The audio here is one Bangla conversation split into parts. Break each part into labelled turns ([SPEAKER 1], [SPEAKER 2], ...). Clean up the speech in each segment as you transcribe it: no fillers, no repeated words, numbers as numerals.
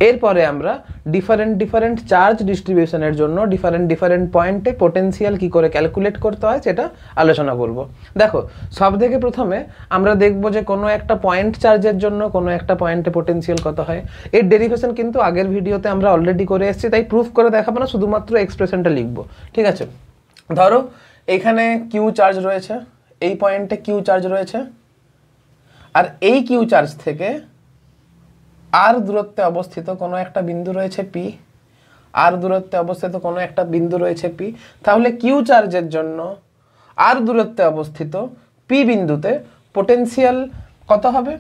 [SPEAKER 1] এরপরে আমরা ডিফারেন্ট চার্জ ডিস্ট্রিবিউশনের জন্য ডিফারেন্ট পয়েন্টে পোটেনশিয়াল কি করে ক্যালকুলেট করতে হয় সেটা আলোচনা করব। দেখো, সবথেকে প্রথমে আমরা দেখব যে কোনো একটা পয়েন্ট চার্জের জন্য কোনো একটা পয়েন্টে পোটেনশিয়াল কত হয়। এর ডেরিভেশন কিন্তু আগের ভিডিওতে আমরা অলরেডি করে এসেছি, তাই প্রুফ করে দেখাবো না, শুধুমাত্র এক্সপ্রেশনটা লিখবো। ঠিক আছে, ধরো এখানে কিউ চার্জ রয়েছে, এই পয়েন্টে কিউ চার্জ রয়েছে, আর এই কিউ চার্জ থেকে আর দূরত্বে অবস্থিত কোনো একটা বিন্দু রয়েছে পি, আর দূরত্বে অবস্থিত কোনো একটা বিন্দু রয়েছে পি। তাহলে কিউ চার্জের জন্য আর দূরত্বে অবস্থিত পি বিন্দুতে পোটেনশিয়াল কত হবে?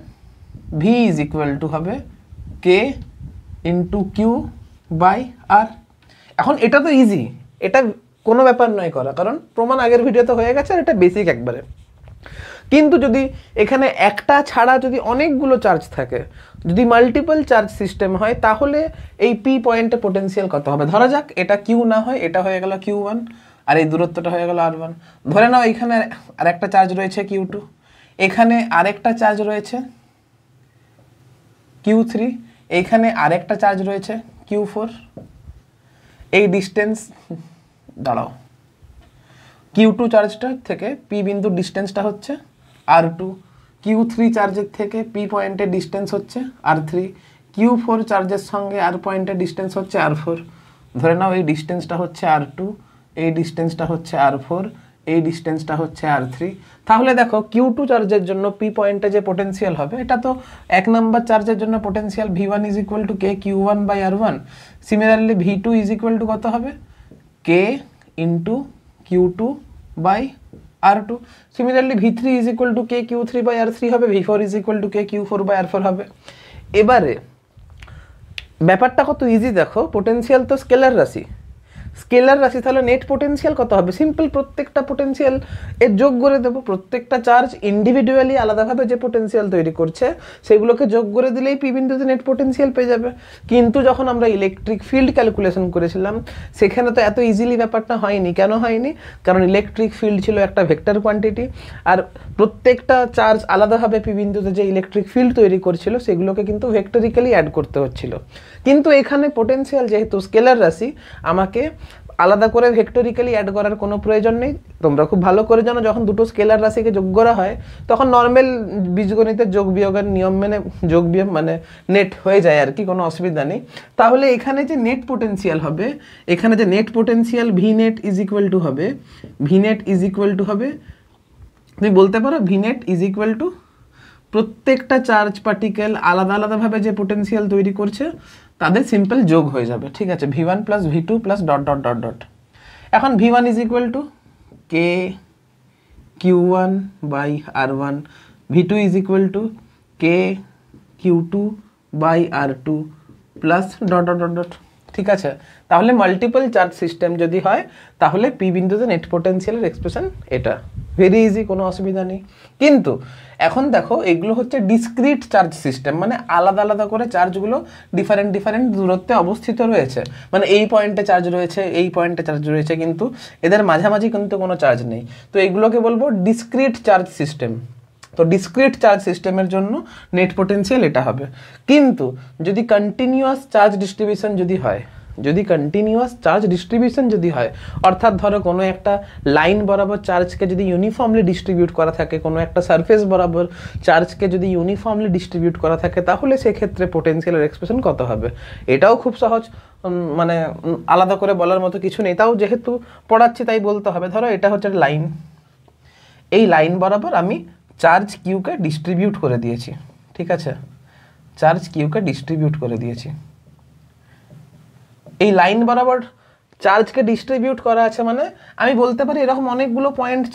[SPEAKER 1] ভি ইজ ইকুয়াল টু হবে কে ইন্টু কিউ বাই আর। এখন এটা তো ইজি, এটা কোনো ব্যাপার নয় করা, কারণ প্রমাণ আগের ভিডিওতে হয়ে গেছে আর এটা বেসিক একবারে। কিন্তু যদি এখানে একটা ছাড়া যদি অনেকগুলো চার্জ থাকে, যদি মাল্টিপল চার্জ সিস্টেম হয়, তাহলে এই পি পয়েন্টে পোটেনশিয়াল কত হবে? ধরা যাক এটা কিউ না হয়, এটা হয়ে গেল কিউ ওয়ান, আর এই দূরত্বটা হয়ে গেল আর ওয়ান। ধরে নাও এখানে আরেকটা চার্জ রয়েছে কিউ টু, এখানে আরেকটা চার্জ রয়েছে কিউ থ্রি, এইখানে আরেকটা চার্জ রয়েছে কিউ ফোর। এই ডিস্টেন্স দাঁড়াও, কিউ টু চার্জটা থেকে পি বিন্দুর ডিস্টেন্সটা হচ্ছে আর টু, কিউ থ্রি চার্জের থেকে পি পয়েন্টের ডিস্টেন্স হচ্ছে আর থ্রি, কিউ ফোর চার্জের সঙ্গে আর পয়েন্টের ডিস্টেন্স হচ্ছে আর ফোর। ধরে নাও এই ডিস্টেন্সটা হচ্ছে আর টু, এই ডিস্টেন্সটা হচ্ছে আর ফোর, এই ডিস্টেন্সটা হচ্ছে আর থ্রি। তাহলে দেখো কিউ টু চার্জের জন্য পি পয়েন্টে যে পোটেনশিয়াল হবে, এটা তো এক নাম্বার চার্জের জন্য potential V one is equal to K q one by r one. Similarly V two is equal to কত হবে? কে into q two by r two. Similarly V three is equal to K q three by r three হবে, V four is equal to K q four by r four হবে। এবারে ব্যাপারটা কত ইজি দেখো, পোটেনশিয়াল তো স্কেলার রাশি, স্কেলার রাশি, তাহলে নেট পোটেনশিয়াল কত হবে? সিম্পল প্রত্যেকটা পোটেনশিয়াল এর যোগ করে দেবো। প্রত্যেকটা চার্জ ইন্ডিভিজুয়ালি আলাদাভাবে যে পোটেনশিয়াল তৈরি করছে সেগুলোকে যোগ করে দিলেই পি বিন্দুতে নেট পোটেনশিয়াল পেয়ে যাবে। কিন্তু যখন আমরা ইলেকট্রিক ফিল্ড ক্যালকুলেশন করেছিলাম সেখানে তো এত ইজিলি ব্যাপারটা হয়নি। কেন হয়নি? কারণ ইলেকট্রিক ফিল্ড ছিল একটা ভেক্টর কোয়ান্টিটি, আর প্রত্যেকটা চার্জ আলাদাভাবে পি বিন্দুতে যে ইলেকট্রিক ফিল্ড তৈরি করছিল সেগুলোকে কিন্তু ভেক্টরিক্যালি অ্যাড করতে হচ্ছিল। কিন্তু এখানে পোটেনশিয়াল যেহেতু স্কেলার রাশি, আমাকে আলাদা করে ভেক্টরিক্যালি অ্যাড করার কোনো প্রয়োজন নেই। তোমরা খুব ভালো করে জানো যখন দুটো স্কেলার রাশিকে যোগ করা হয় তখন নর্মাল বীজগণিতের যোগ বিয়োগের নিয়ম মেনে যোগ বিয়োগ মানে নেট হয়ে যায় আর কি, কোনো অসুবিধা নেই। তাহলে এখানে যে নেট পোটেনশিয়াল হবে, এখানে যে net potential V net is equal to হবে, V net is equal to হবে, তুমি বলতে পারো V net is equal to প্রত্যেকটা চার্জ পার্টিকেল আলাদা আলাদাভাবে যে পোটেনশিয়াল তৈরি করছে তাদের সিম্পল যোগ হয়ে যাবে। ঠিক আছে, V one plus V two plus dot dot dot dot. এখন V one is equal to K q one by r one, V two is equal to K q two by r two plus dot dot dot dot. ঠিক আছে, তাহলে মাল্টিপল চার্জ সিস্টেম যদি হয় তাহলে পি বিন্দুতে নেট পোটেনশিয়ালের এক্সপ্রেশন এটা ভেরি ইজি, কোনো অসুবিধা নেই। কিন্তু এখন দেখো এগুলো হচ্ছে ডিসক্রিট চার্জ সিস্টেম, মানে আলাদা আলাদা করে চার্জগুলো ডিফারেন্ট দূরত্বে অবস্থিত রয়েছে, মানে এই পয়েন্টে চার্জ রয়েছে, এই পয়েন্টে চার্জ রয়েছে, কিন্তু এদের মাঝামাঝি কিন্তু কোনো চার্জ নেই। তো এইগুলোকে বলবো ডিসক্রিট চার্জ সিস্টেম। তো ডিসক্রিট চার্জ সিস্টেমের জন্য নেট পোটেনশিয়াল এটা হবে। কিন্তু যদি কন্টিনিউয়াস চার্জ ডিস্ট্রিবিউশন যদি হয়, যদি কন্টিনিউয়াস চার্জ ডিস্ট্রিবিউশন যদি হয়, অর্থাৎ ধরো কোনো একটা লাইন বরাবর চার্জকে যদি ইউনিফর্মলি ডিস্ট্রিবিউট করা থাকে, কোনো একটা সারফেস বরাবর চার্জকে যদি ইউনিফর্মলি ডিস্ট্রিবিউট করা থাকে, তাহলে সেক্ষেত্রে পোটেনশিয়ালের এক্সপ্রেশন কত হবে? এটাও খুব সহজ, মানে আলাদা করে বলার মতো কিছু নেই, তাও যেহেতু পড়াচ্ছি তাই বলতে হবে। ধরো এটা হচ্ছে লাইন, এই লাইন বরাবর আমি চার্জ কিউকে ডিস্ট্রিবিউট করে দিয়েছি। ঠিক আছে, চার্জ কিউকে ডিস্ট্রিবিউট করে দিয়েছি। এই লাইন বরাবর চার্জকে ডিস্ট্রিবিউট করা আছে, মানে আমি বলতে পারি এরকম অনেকগুলো পয়েন্ট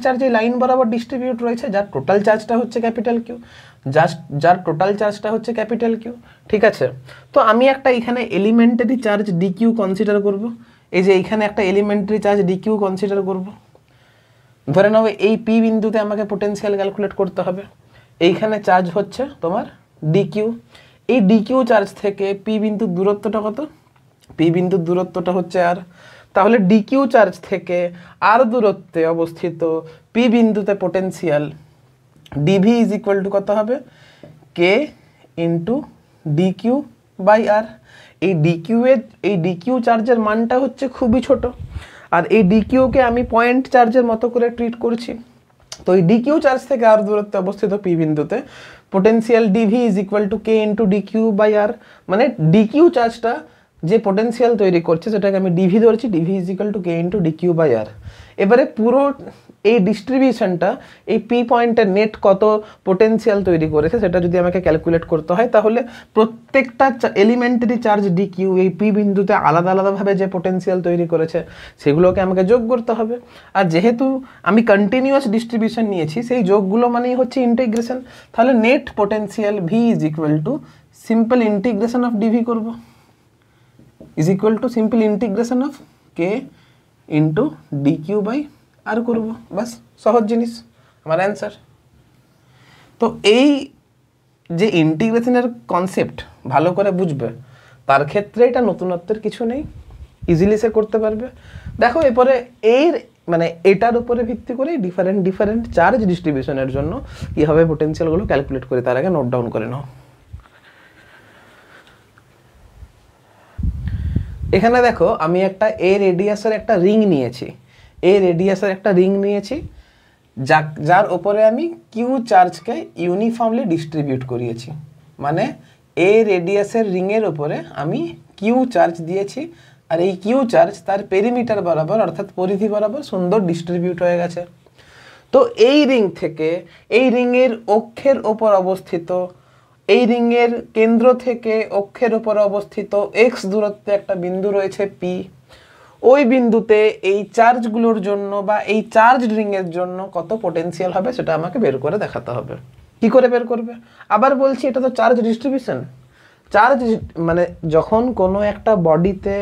[SPEAKER 1] চার্জ এই লাইন বরাবর ডিস্ট্রিবিউট রয়েছে, যার টোটাল চার্জটা হচ্ছে ক্যাপিটাল কিউ, যার টোটাল চার্জটা হচ্ছে ক্যাপিটাল কিউ। ঠিক আছে, তো আমি একটা এখানে elementary charge D Q consider করব। এই যে এইখানে একটা elementary charge D Q consider করব। ধরে নাও এই পি বিন্দুতে আমাকে পোটেনশিয়াল ক্যালকুলেট করতে হবে। এইখানে চার্জ হচ্ছে তোমার ডি কিউ, এই ডি কিউ চার্জ থেকে পি বিন্দুর দূরত্বটা কত? পি বিন্দুর দূরত্বটা হচ্ছে আর। তাহলে ডি কিউ চার্জ থেকে আর দূরত্বে অবস্থিত পি বিন্দুতে potential DV is equal to কত হবে? কে into D Q by R. এই ডিকিউ চার্জের মানটা হচ্ছে খুবই ছোট, আর এই ডিকিউকে আমি পয়েন্ট চার্জের মতো করে ট্রিট করছি। তো এই ডিকিউ চার্জ থেকে আর দূরত্বে অবস্থিত পি বিন্দুতে potential DV is equal to K into DQ by r. মানে ডিকিউ চার্জটা যে পোটেনশিয়াল তৈরি করছে সেটাকে আমি ডিভি ধরেছি, dV is equal to K into DQ by r. এবারে পুরো এই ডিস্ট্রিবিউশনটা এই পি পয়েন্টের নেট কত পোটেনশিয়াল তৈরি করেছে সেটা যদি আমাকে ক্যালকুলেট করতে হয়, তাহলে প্রত্যেকটা এলিমেন্টারি চার্জ ডিকিউ এই পি বিন্দুতে আলাদা আলাদাভাবে যে পোটেনশিয়াল তৈরি করেছে সেগুলোকে আমাকে যোগ করতে হবে। আর যেহেতু আমি কন্টিনিউয়াস ডিস্ট্রিবিউশন নিয়েছি, সেই যোগগুলো মানেই হচ্ছে ইন্টিগ্রেশন। তাহলে net potential V is equal to simple integration of dV করব, is equal to simple integration of K into DQ by r করব, বাস সহজ জিনিস, আমার অ্যান্সার। তো এই যে ইন্টিগ্রেশনের কনসেপ্ট ভালো করে বুঝবে তার ক্ষেত্রে এটা নতুনত্বের কিছু নেই, ইজিলি সে করতে পারবে। দেখো এরপরে মানে এটার উপরে ভিত্তি করে ডিফারেন্ট চার্জ ডিস্ট্রিবিউশনের জন্য কীভাবে পোটেনশিয়ালগুলো ক্যালকুলেট করে তার আগে নোট ডাউন করে নাও। এখানে দেখো আমি একটা এ রেডিয়াসের একটা রিং নিয়েছি, যার উপরে আমি কিউ চার্জকে ইউনিফর্মলি ডিস্ট্রিবিউট করিয়েছি। মানে এ রেডিয়াসের রিংয়ের উপরে আমি কিউ চার্জ দিয়েছি, আর এই কিউ চার্জ তার পেরিমিটার বরাবর অর্থাৎ পরিধি বরাবর সুন্দর ডিস্ট্রিবিউট হয়ে গেছে। তো এই রিং থেকে এই রিংয়ের অক্ষের ওপর অবস্থিত, এই রিংয়ের কেন্দ্র থেকে অক্ষের ওপর অবস্থিত এক্স দূরত্বে একটা বিন্দু রয়েছে পি। ওই বিন্দুতে এই চার্জগুলোর জন্য বা এই চার্জ রিংয়ের জন্য কত পোটেনশিয়াল হবে সেটা আমাকে বের করে দেখাতে হবে। কি করে বের করবে? আবার বলছি, এটা তো চার্জ ডিস্ট্রিবিউশন। চার্জ মানে যখন কোনো একটা বডিতে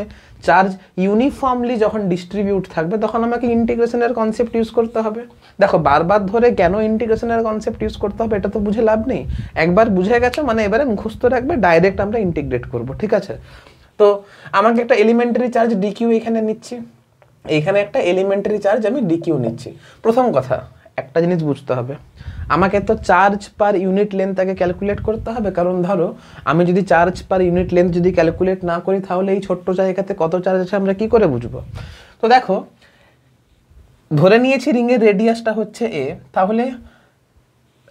[SPEAKER 1] চার্জ ইউনিফর্মলি যখন ডিস্ট্রিবিউট থাকবে তখন আমাকে ইন্টিগ্রেশনের কনসেপ্ট ইউজ করতে হবে। দেখো বারবার ধরে কেন ইন্টিগ্রেশনের কনসেপ্ট ইউজ করতে হবে এটা তো বুঝে লাভ নেই, একবার বুঝে গেছো মানে এবারে মুখস্থ রাখবে, ডাইরেক্ট আমরা ইন্টিগ্রেট করব, ঠিক আছে? তো আমাকে একটা এলিমেন্টারি চার্জ ডিকিউ এখানে নিচ্ছি, এইখানে একটা এলিমেন্টারি চার্জ আমি ডিকিউ নিচ্ছি। প্রথম কথা একটা জিনিস বুঝতে হবে, আমাকে তো চার্জ পার ইউনিট লেন্থ আগে ক্যালকুলেট করতে হবে, কারণ ধরো আমি যদি চার্জ পার ইউনিট লেন্থ যদি ক্যালকুলেট না করি তাহলে এই ছোট্ট জায়গাতে কত চার্জ আছে আমরা কি করে বুঝবো? তো দেখো ধরে নিয়েছি রিংয়ের রেডিয়াসটা হচ্ছে এ, তাহলে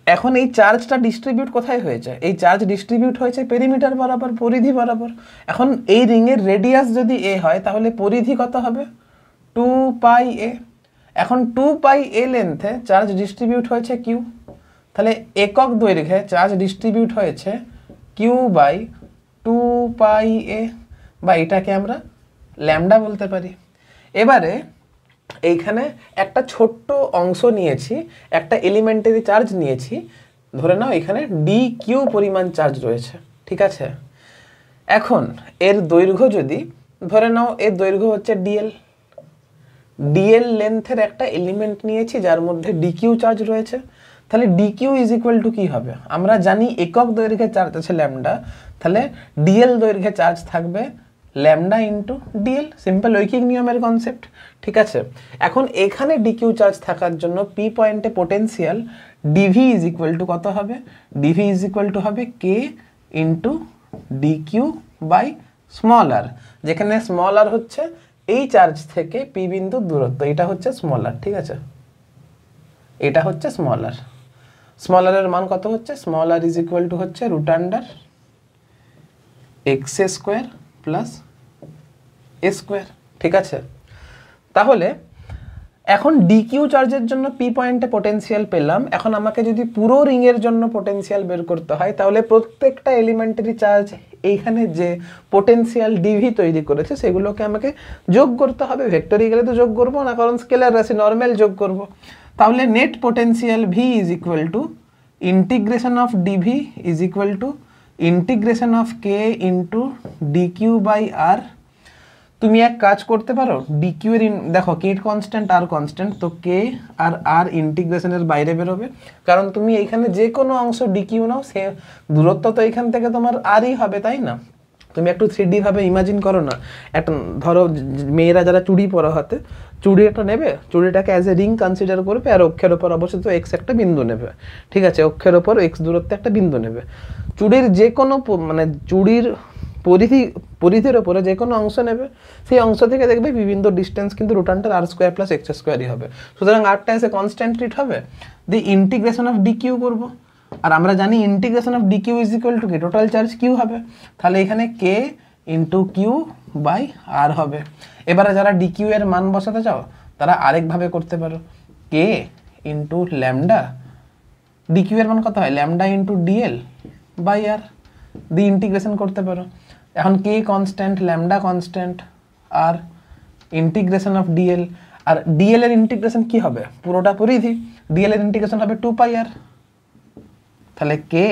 [SPEAKER 1] এখন এই চার্জটা ডিস্ট্রিবিউট কোথায় হয়েছে? এই চার্জ ডিস্ট্রিবিউট হয়েছে পেরিমিটার বরাবর, পরিধি বরাবর। এখন এই রিংয়ের রেডিয়াস যদি এ হয় তাহলে পরিধি কত হবে? 2 পাই এ। এখন 2 পাই এ লেন্থে চার্জ ডিস্ট্রিবিউট হয়েছে কিউ, তাহলে একক দৈর্ঘ্যে চার্জ ডিস্ট্রিবিউট হয়েছে কিউ বাই 2 পাই এ, বা এটাকে আমরা ল্যামডা বলতে পারি। এবারে এইখানে একটা ছোট্ট অংশ নিয়েছি, একটা এলিমেন্টারি চার্জ নিয়েছি, ধরে নাও এখানে ডি কিউ পরিমাণ চার্জ রয়েছে, ঠিক আছে? এখন এর দৈর্ঘ্য যদি ধরে নাও, এর দৈর্ঘ্য হচ্ছে ডিএল লেন্থের একটা এলিমেন্ট নিয়েছি যার মধ্যে ডিকিউ চার্জ রয়েছে, তাহলে ডিকিউ ইজ ইকুয়াল টু কী হবে? আমরা জানি একক দৈর্ঘ্যে চার্জ আছে ল্যামডা, তাহলে ডিএল দৈর্ঘ্যে চার্জ থাকবে ল্যামডা ইন্টু ডিএল, সিম্পল ঐকিক নিয়মের কনসেপ্ট, ঠিক আছে? এখন এখানে ডিকিউ চার্জ থাকার জন্য পি পয়েন্টে potential DV is equal to কত হবে? ডিভি ইজ ইকুয়াল টু হবে কে into DQ by small R, যেখানে স্মল আর হচ্ছে এই চার্জ থেকে পি বিন্দুর দূরত্ব, এটা হচ্ছে স্মল আর, ঠিক আছে? এটা হচ্ছে স্মল আর। স্মল আর এর মান কত হচ্ছে? Small r is equal to হচ্ছে root under x square plus a square, ঠিক আছে? তাহলে এখন ডিকিউ চার্জের জন্য পি পয়েন্টে পোটেনশিয়াল পেলাম। এখন আমাকে যদি পুরো রিংয়ের জন্য পোটেনশিয়াল বের করতে হয় তাহলে প্রত্যেকটা এলিমেন্টারি চার্জ এইখানে যে পোটেনশিয়াল ডিভি তৈরি করেছে সেগুলোকে আমাকে যোগ করতে হবে। ভেক্টরে গেলে তো যোগ করবো না, কারণ স্কেলার রাশি, নর্মাল যোগ করব। তাহলে net potential V is equal to integration of DV is equal to integration of K into DQ by r. তুমি এক কাজ করতে পারো, ডিকিউ এর দেখো কে কনস্ট্যান্ট আর কনস্ট্যান্ট, তো কে আর আর ইন্টিগ্রেশনের বাইরে বেরোবে, কারণ তুমি এইখানে যে কোনো অংশ ডিকিউ নাও সে দূরত্ব তো এখান থেকে তোমার আরই হবে, তাই না? তুমি একটু 3D ভাবে ইমাজিন করো না, একটা ধরো মেয়েরা যারা চুড়ি পরা হাতে, চুড়ি একটা নেবে, চুড়িটাকে অ্যাজ এ রিং কনসিডার করবে আর অক্ষের ওপর অবস্থিত এক্স একটা বিন্দু নেবে, ঠিক আছে? অক্ষের ওপর এক্স দূরত্বে একটা বিন্দু নেবে। চুড়ির যে কোনো মানে চুড়ির পরিধির ওপরে যে কোনো অংশ নেবে, সেই অংশ থেকে দেখবে পি বিন্দুর ডিস্টেন্স কিন্তু root under R square plus X স্কোয়ারই হবে। সুতরাং আরটা এসে কনস্ট্যান্ট ট্রিট হবে, the integration of D Q করবো। আর আমরা জানি integration of D Q is equal to কি, টোটাল চার্জ কিউ হবে। তাহলে এখানে K into Q by R হবে। এবারে যারা ডি কিউ এর মান বসাতে চাও তারা আরেকভাবে করতে পারো, k into lambda, d q এর মান কত হয়, lambda into dl by r, the integration করতে পারো। এখন কে কনস্ট্যান্ট, ল্যামডা কনস্ট্যান্ট, আর ইন্টিগ্রেশন অফ ডিএল, আর ডিএল এর ইন্টিগ্রেশন কি হবে, পুরোটা পরিধি, ডিএল এর ইন্টিগ্রেশন হবে 2 পাই আর। তাহলে কে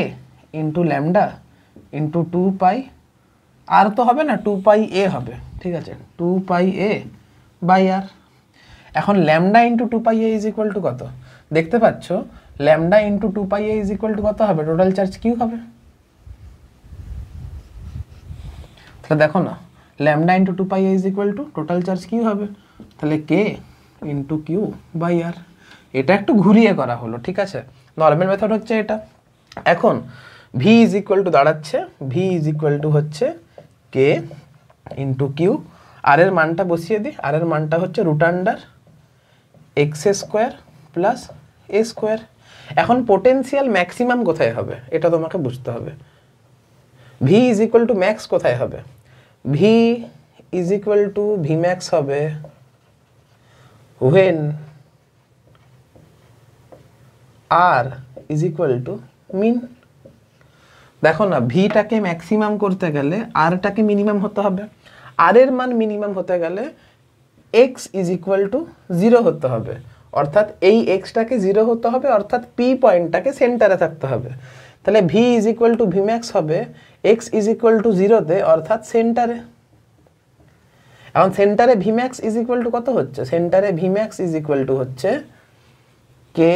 [SPEAKER 1] ইন্টু ল্যামডা ইন্টু 2 পাই আর তো হবে না, 2 পাই এ হবে, ঠিক আছে, 2 পাই এ বাই আর। এখন lambda into 2 pi A is equal to কত, দেখতে পাচ্ছ lambda into 2 pi A is equal to কত হবে, টোটাল চার্জ কিউ হবে। তাহলে দেখো না, lambda into 2 pi A is equal to total charge Q হবে। তাহলে কে ইন্টু কিউ বাই আর। এটা একটু ঘুরিয়ে করা হলো, ঠিক আছে, নর্মাল মেথড হচ্ছে এটা। এখন ভি ইজ ইকুয়াল টু দাঁড়াচ্ছে, ভি ইজ ইকুয়াল টু হচ্ছে কে ইন্টু কিউ, আর এর মানটা বসিয়ে দিই, আর এর মানটা হচ্ছে root under x square plus a square. এখন পোটেনশিয়াল ম্যাক্সিমাম কোথায় হবে এটা তোমাকে বুঝতে হবে। V is equal to max কোথায় হবে, V is equal to V max হবে when r is equal to min. দেখো না, ভিটাকে ম্যাক্সিমাম করতে গেলে আরটাকে মিনিমাম হতে হবে, আর এর মান মিনিমাম হতে গেলে এক্স ইজ ইকুয়াল টু 0 হতে হবে, অর্থাৎ এই এক্সটাকে 0 হতে হবে, অর্থাৎ পি পয়েন্টটাকে সেন্টারে থাকতে হবে। তাহলে V is equal to V max হবে এক্স ইজ ইকুয়াল টু 0-তে, অর্থাৎ সেন্টারে। এখন সেন্টারে V max is equal to কত হচ্ছে, সেন্টারে V max is equal to হচ্ছে কে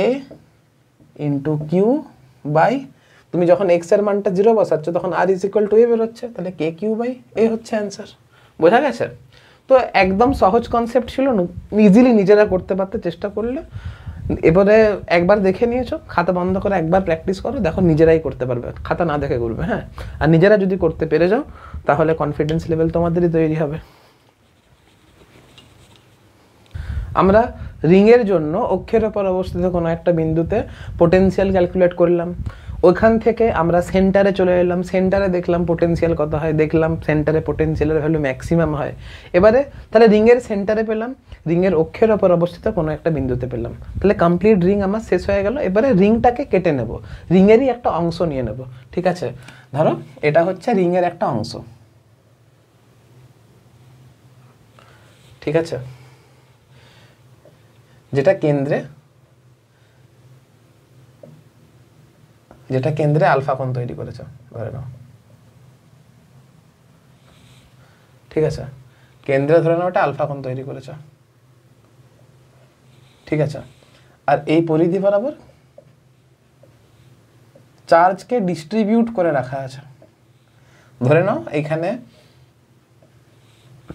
[SPEAKER 1] ইন্টু কিউ বাই, তুমি যখন এক্স এর মানটা 0 বসাচ্ছ তখন আর ইজ ইকুয়াল টু এ বেরোচ্ছে, তাহলে কে কিউ বাই এ হচ্ছে অ্যান্সার। বোঝা গেছে? তো একদম সহজ কনসেপ্ট ছিল, ইজিলি নিজেরা করতে পারতে চেষ্টা করলে। এবারে একবার দেখে নিয়েছো, খাতা বন্ধ করে একবার প্র্যাকটিস করো, দেখো নিজেরাই করতে পারবে, খাতা না দেখে করবে। হ্যাঁ, আর নিজেরা যদি করতে পেরে যাও তাহলে কনফিডেন্স লেভেল তোমাদেরই তৈরি হবে। আমরা রিংয়ের জন্য অক্ষের ওপর অবস্থিত কোনো একটা বিন্দুতে পোটেনশিয়াল ক্যালকুলেট করলাম, ওইখান থেকে আমরা সেন্টারে চলে এলাম, সেন্টারে দেখলাম পোটেনশিয়াল কত হয়, দেখলাম সেন্টারে পোটেনশিয়ালের ভ্যালু ম্যাক্সিমাম হয়। এবারে তাহলে রিংয়ের সেন্টারে পেলাম, রিংয়ের অক্ষের ওপর অবস্থিত কোনো একটা বিন্দুতে পেলাম, তাহলে কমপ্লিট রিং আমার শেষ হয়ে গেল। এবারে রিংটাকে কেটে নেব, রিংয়েরই একটা অংশ নিয়ে নেব, ঠিক আছে। ধরো এটা হচ্ছে রিংয়ের একটা অংশ, ঠিক আছে, যেটা কেন্দ্রে আলফা কোণ তৈরি করেছে ধরে নাও, ঠিক আছে, কেন্দ্রে ধরে নাও এটা আলফা কোণ তৈরি করেছে, ঠিক আছে। আর এই পরিধি বরাবর চার্জকে ডিস্ট্রিবিউট করে রাখা আছে। ধরে নাও এখানে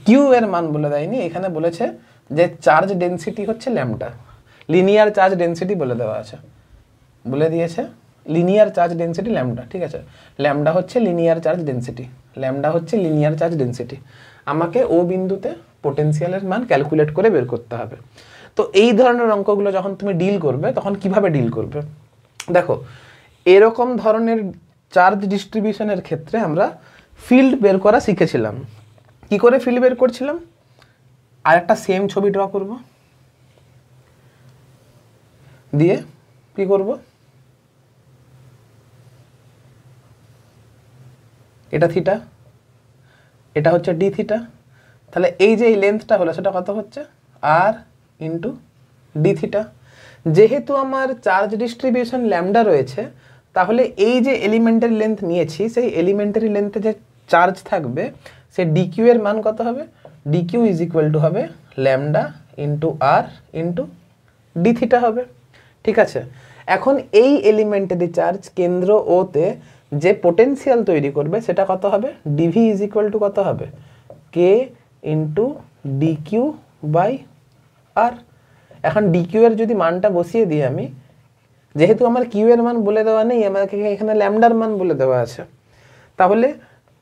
[SPEAKER 1] কিউ এর মান বলে দেয়নি, এখানে বলেছে যে চার্জ ডেনসিটি হচ্ছে ল্যামডা, লিনিয়ার চার্জ ডেনসিটি বলে দেওয়া আছে, বলে দিয়েছে লিনিয়ার চার্জ ডেনসিটি ল্যামডা, ঠিক আছে। ল্যামডা হচ্ছে লিনিয়ার চার্জ ডেনসিটি, ল্যামডা হচ্ছে লিনিয়ার চার্জ ডেনসিটি। আমাকে ও বিন্দুতে পোটেনশিয়ালের মান ক্যালকুলেট করে বের করতে হবে। তো এই ধরনের অঙ্কগুলো যখন তুমি ডিল করবে তখন কিভাবে ডিল করবে, দেখো এরকম ধরনের চার্জ ডিস্ট্রিবিউশনের ক্ষেত্রে আমরা ফিল্ড বের করা শিখেছিলাম। কি করে ফিল্ড বের করছিলাম, আর একটা সেম ছবি ড্র করব, দিয়ে কি করব, এটা থিটা, এটা হচ্ছে ডি থিটা, তাহলে এই যে লেন্থটা হলো সেটা কত হচ্ছে আর ইন্টু ডি থিটা। যেহেতু আমার চার্জ ডিস্ট্রিবিউশন ল্যামডা রয়েছে, তাহলে এই যে এলিমেন্টারি লেন্থ নিয়েছি সেই এলিমেন্টারি লেন্থে যে চার্জ থাকবে সে ডিকিউ এর মান কত হবে, ডিকিউ ইজ ইকুয়াল টু হবে lambda into r into D theta হবে, ঠিক আছে। এখন এই এলিমেন্টারি চার্জ কেন্দ্র ওতে যে পোটেনশিয়াল তৈরি করবে সেটা কত হবে, ডিভি ইজ ইকুয়াল টু কত হবে, কে ইন্টু ডিকিউ বাই আর। এখন ডিকিউ এর যদি মানটা বসিয়ে দিই আমি, যেহেতু আমার কিউ এর মান বলে দেওয়া নেই, আমাকে এখানে ল্যামডার মান বলে দেওয়া আছে, তাহলে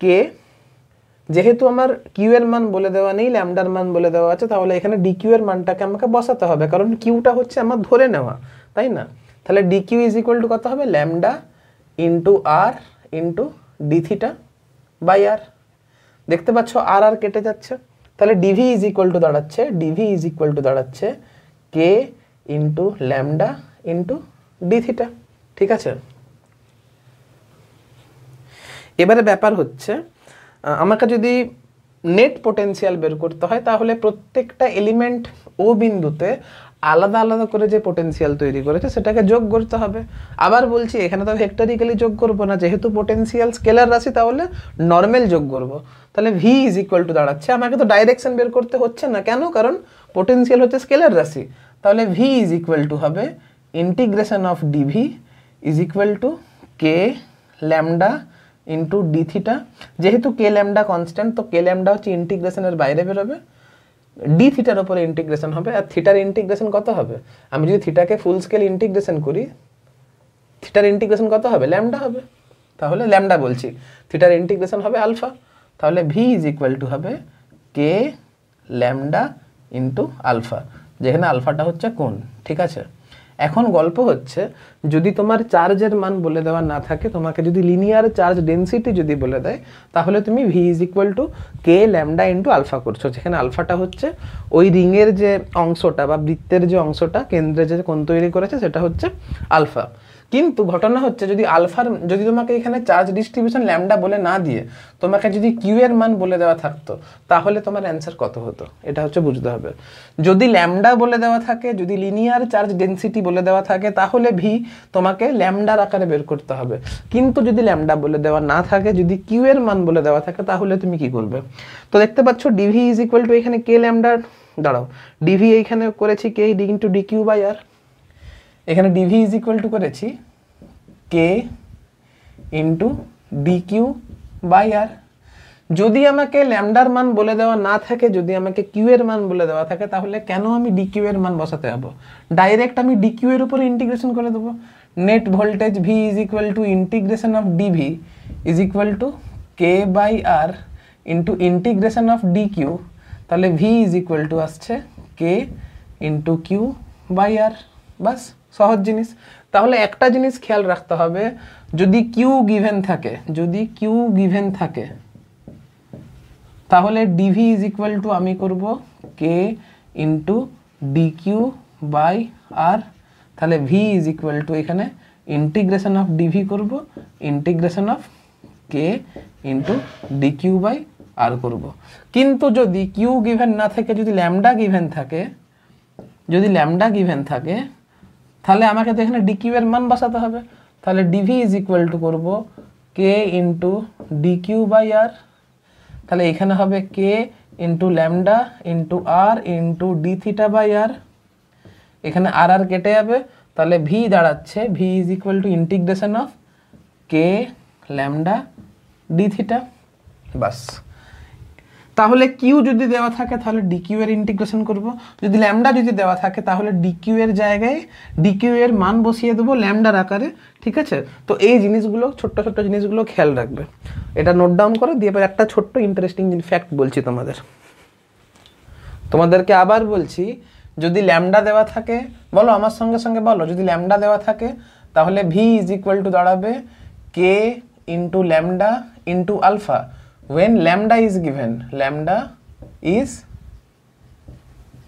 [SPEAKER 1] কে যেহেতু আমার কিউ এর মান বলে দেওয়া নেই, ল্যামডার মান বলে দেওয়া আছে, তাহলে এখানে ডিকিউ এর মানটাকে আমাকে বসাতে হবে, কারণ কিউটা হচ্ছে আমার ধরে নেওয়া, তাই না? তাহলে ডিকিউ ইজ ইকুয়াল টু কত হবে? Lambda into r into D theta by r. দেখতে পাচ্ছ আর আর কেটে যাচ্ছে, তাহলে ডিভি ইজ ইকুয়াল টু দাঁড়াচ্ছে k into lambda into D theta. ঠিক আছে, এবারে ব্যাপার হচ্ছে আমাকে যদি নেট পোটেনশিয়াল বের করতে হয়, তাহলে প্রত্যেকটা এলিমেন্ট ও বিন্দুতে আলাদা আলাদা করে যে পোটেনশিয়াল তৈরি করেছে সেটাকে যোগ করতে হবে। আবার বলছি, এখানে তো ভেক্টরিক্যালি যোগ করবো না, যেহেতু পোটেনশিয়াল স্কেলার রাশি, তাহলে নর্মাল যোগ করব। তাহলে ভি ইজ ইকুয়াল টু দাঁড়াচ্ছে, আমাকে তো ডাইরেকশন বের করতে হচ্ছে না, কেন? কারণ পোটেনশিয়াল হচ্ছে স্কেলার রাশি। তাহলে ভি ইজ ইকুয়াল টু হবে integration of DV is equal to K lambda into D theta. যেহেতু কে ল্যামডা কনস্ট্যান্ট, তো কে ল্যামডা হচ্ছে ইন্টিগ্রেশনের বাইরে বেরোবে, ডি থিটার উপরে ইন্টিগ্রেশন হবে। আর থিটার ইন্টিগ্রেশন কত হবে? আমি যদি থিটাকে ফুল স্কেল ইন্টিগ্রেশন করি, থিটার ইন্টিগ্রেশন কত হবে? ল্যামডা হবে। তাহলে ল্যামডা বলছি, থিটার ইন্টিগ্রেশন হবে আলফা। তাহলে ভি ইজ ইকুয়াল টু হবে কে ল্যামডা ইন্টু আলফা, যেখানে আলফাটা হচ্ছে কোণ। ঠিক আছে, এখন গল্প হচ্ছে, যদি তোমার চার্জের মান বলে দেওয়া না থাকে, তোমাকে যদি লিনিয়ার চার্জ ডেনসিটি যদি বলে দেয়, তাহলে তুমি V is equal to K lambda into alpha করছো, যেখানে আলফাটা হচ্ছে ওই রিংয়ের যে অংশটা বা বৃত্তের যে অংশটা কেন্দ্রে যে কোণ তৈরি করেছে সেটা হচ্ছে আলফা। কিন্তু ঘটনা হচ্ছে, যদি তোমাকে এখানে চার্জ ডিস্ট্রিবিউশন ল্যামডা বলে না দিয়ে তোমাকে যদি কিউ এর মান বলে দেওয়া থাকতো, তাহলে তোমার অ্যান্সার কত হতো? এটা হচ্ছে বুঝতে হবে। যদি ল্যামডা বলে দেওয়া থাকে, যদি লিনিয়ার চার্জ ডেনসিটি বলে দেওয়া থাকে, তাহলে ভি তোমাকে ল্যামডার আকারে বের করতে হবে। কিন্তু যদি ল্যামডা বলে দেওয়া না থাকে, যদি কিউ এর মান বলে দেওয়া থাকে, তাহলে তুমি কি করবে? তো দেখতে পাচ্ছ ডিভি ইজ ইকুয়াল টু এখানে কে ল্যামডা, দাঁড়াও, ডিভি এইখানে করেছি k d into D Q by r, এখানে ডিভি ইজ ইকুয়াল টু করেছি k into D Q by r. যদি আমাকে ল্যামডার মান বলে দেওয়া না থাকে, যদি আমাকে কিউ এর মান বলে দেওয়া থাকে, তাহলে কেন আমি ডি কিউ এর মান বসাতে যাবো? ডাইরেক্ট আমি ডি কিউ এর উপরে ইন্টিগ্রেশন করে দেবো। Net voltage V is equal to integration of DV is equal to K by R into integration of D Q. তাহলে ভি ইজ ইকুয়াল টু আসছে K into Q by R. বাস, সহজ জিনিস। তাহলে একটা জিনিস খেয়াল রাখতে হবে, যদি কিউ গিভেন থাকে, তাহলে ডিভি ইজ ইকুয়াল টু আমি করব k into D Q by r. তাহলে ভি ইজ ইকুয়াল টু এখানে ইন্টিগ্রেশন অফ ডিভি করব, integration of K into D Q by r করব। কিন্তু যদি কিউ গিভেন না থাকে, যদি ল্যামডা গিভেন থাকে, তাহলে আমাকে তো এখানে ডি কিউ এর মান বসাতে হবে। তাহলে ডিভি ইজ ইকুয়াল টু করবো k into D Q by r. তাহলে এখানে হবে কে into lambda into r into D theta by r. এখানে আর আর কেটে যাবে, তাহলে ভি দাঁড়াচ্ছে V is equal to integration of k lambda d theta. বাস। তাহলে কিউ যদি দেওয়া থাকে, তাহলে ডি কিউ এর ইন্টিগ্রেশন করব। যদি ল্যামডা যদি দেওয়া থাকে, তাহলে ডি কিউ এর জায়গায় ডি কিউ এর মান বসিয়ে দেবো ল্যামডার আকারে। ঠিক আছে, তো এই জিনিসগুলো, ছোট্ট ছোট্ট জিনিসগুলো খেয়াল রাখবে, এটা নোট ডাউন করো। দিয়ে এবার একটা ছোট্ট ইন্টারেস্টিং ফ্যাক্ট বলছি তোমাদেরকে আবার বলছি, যদি ল্যামডা দেওয়া থাকে, বলো আমার সঙ্গে সঙ্গে বলো, যদি ল্যামডা দেওয়া থাকে, তাহলে ভি ইজ ইকুয়াল টু দাঁড়াবে k into lambda into alpha when lambda is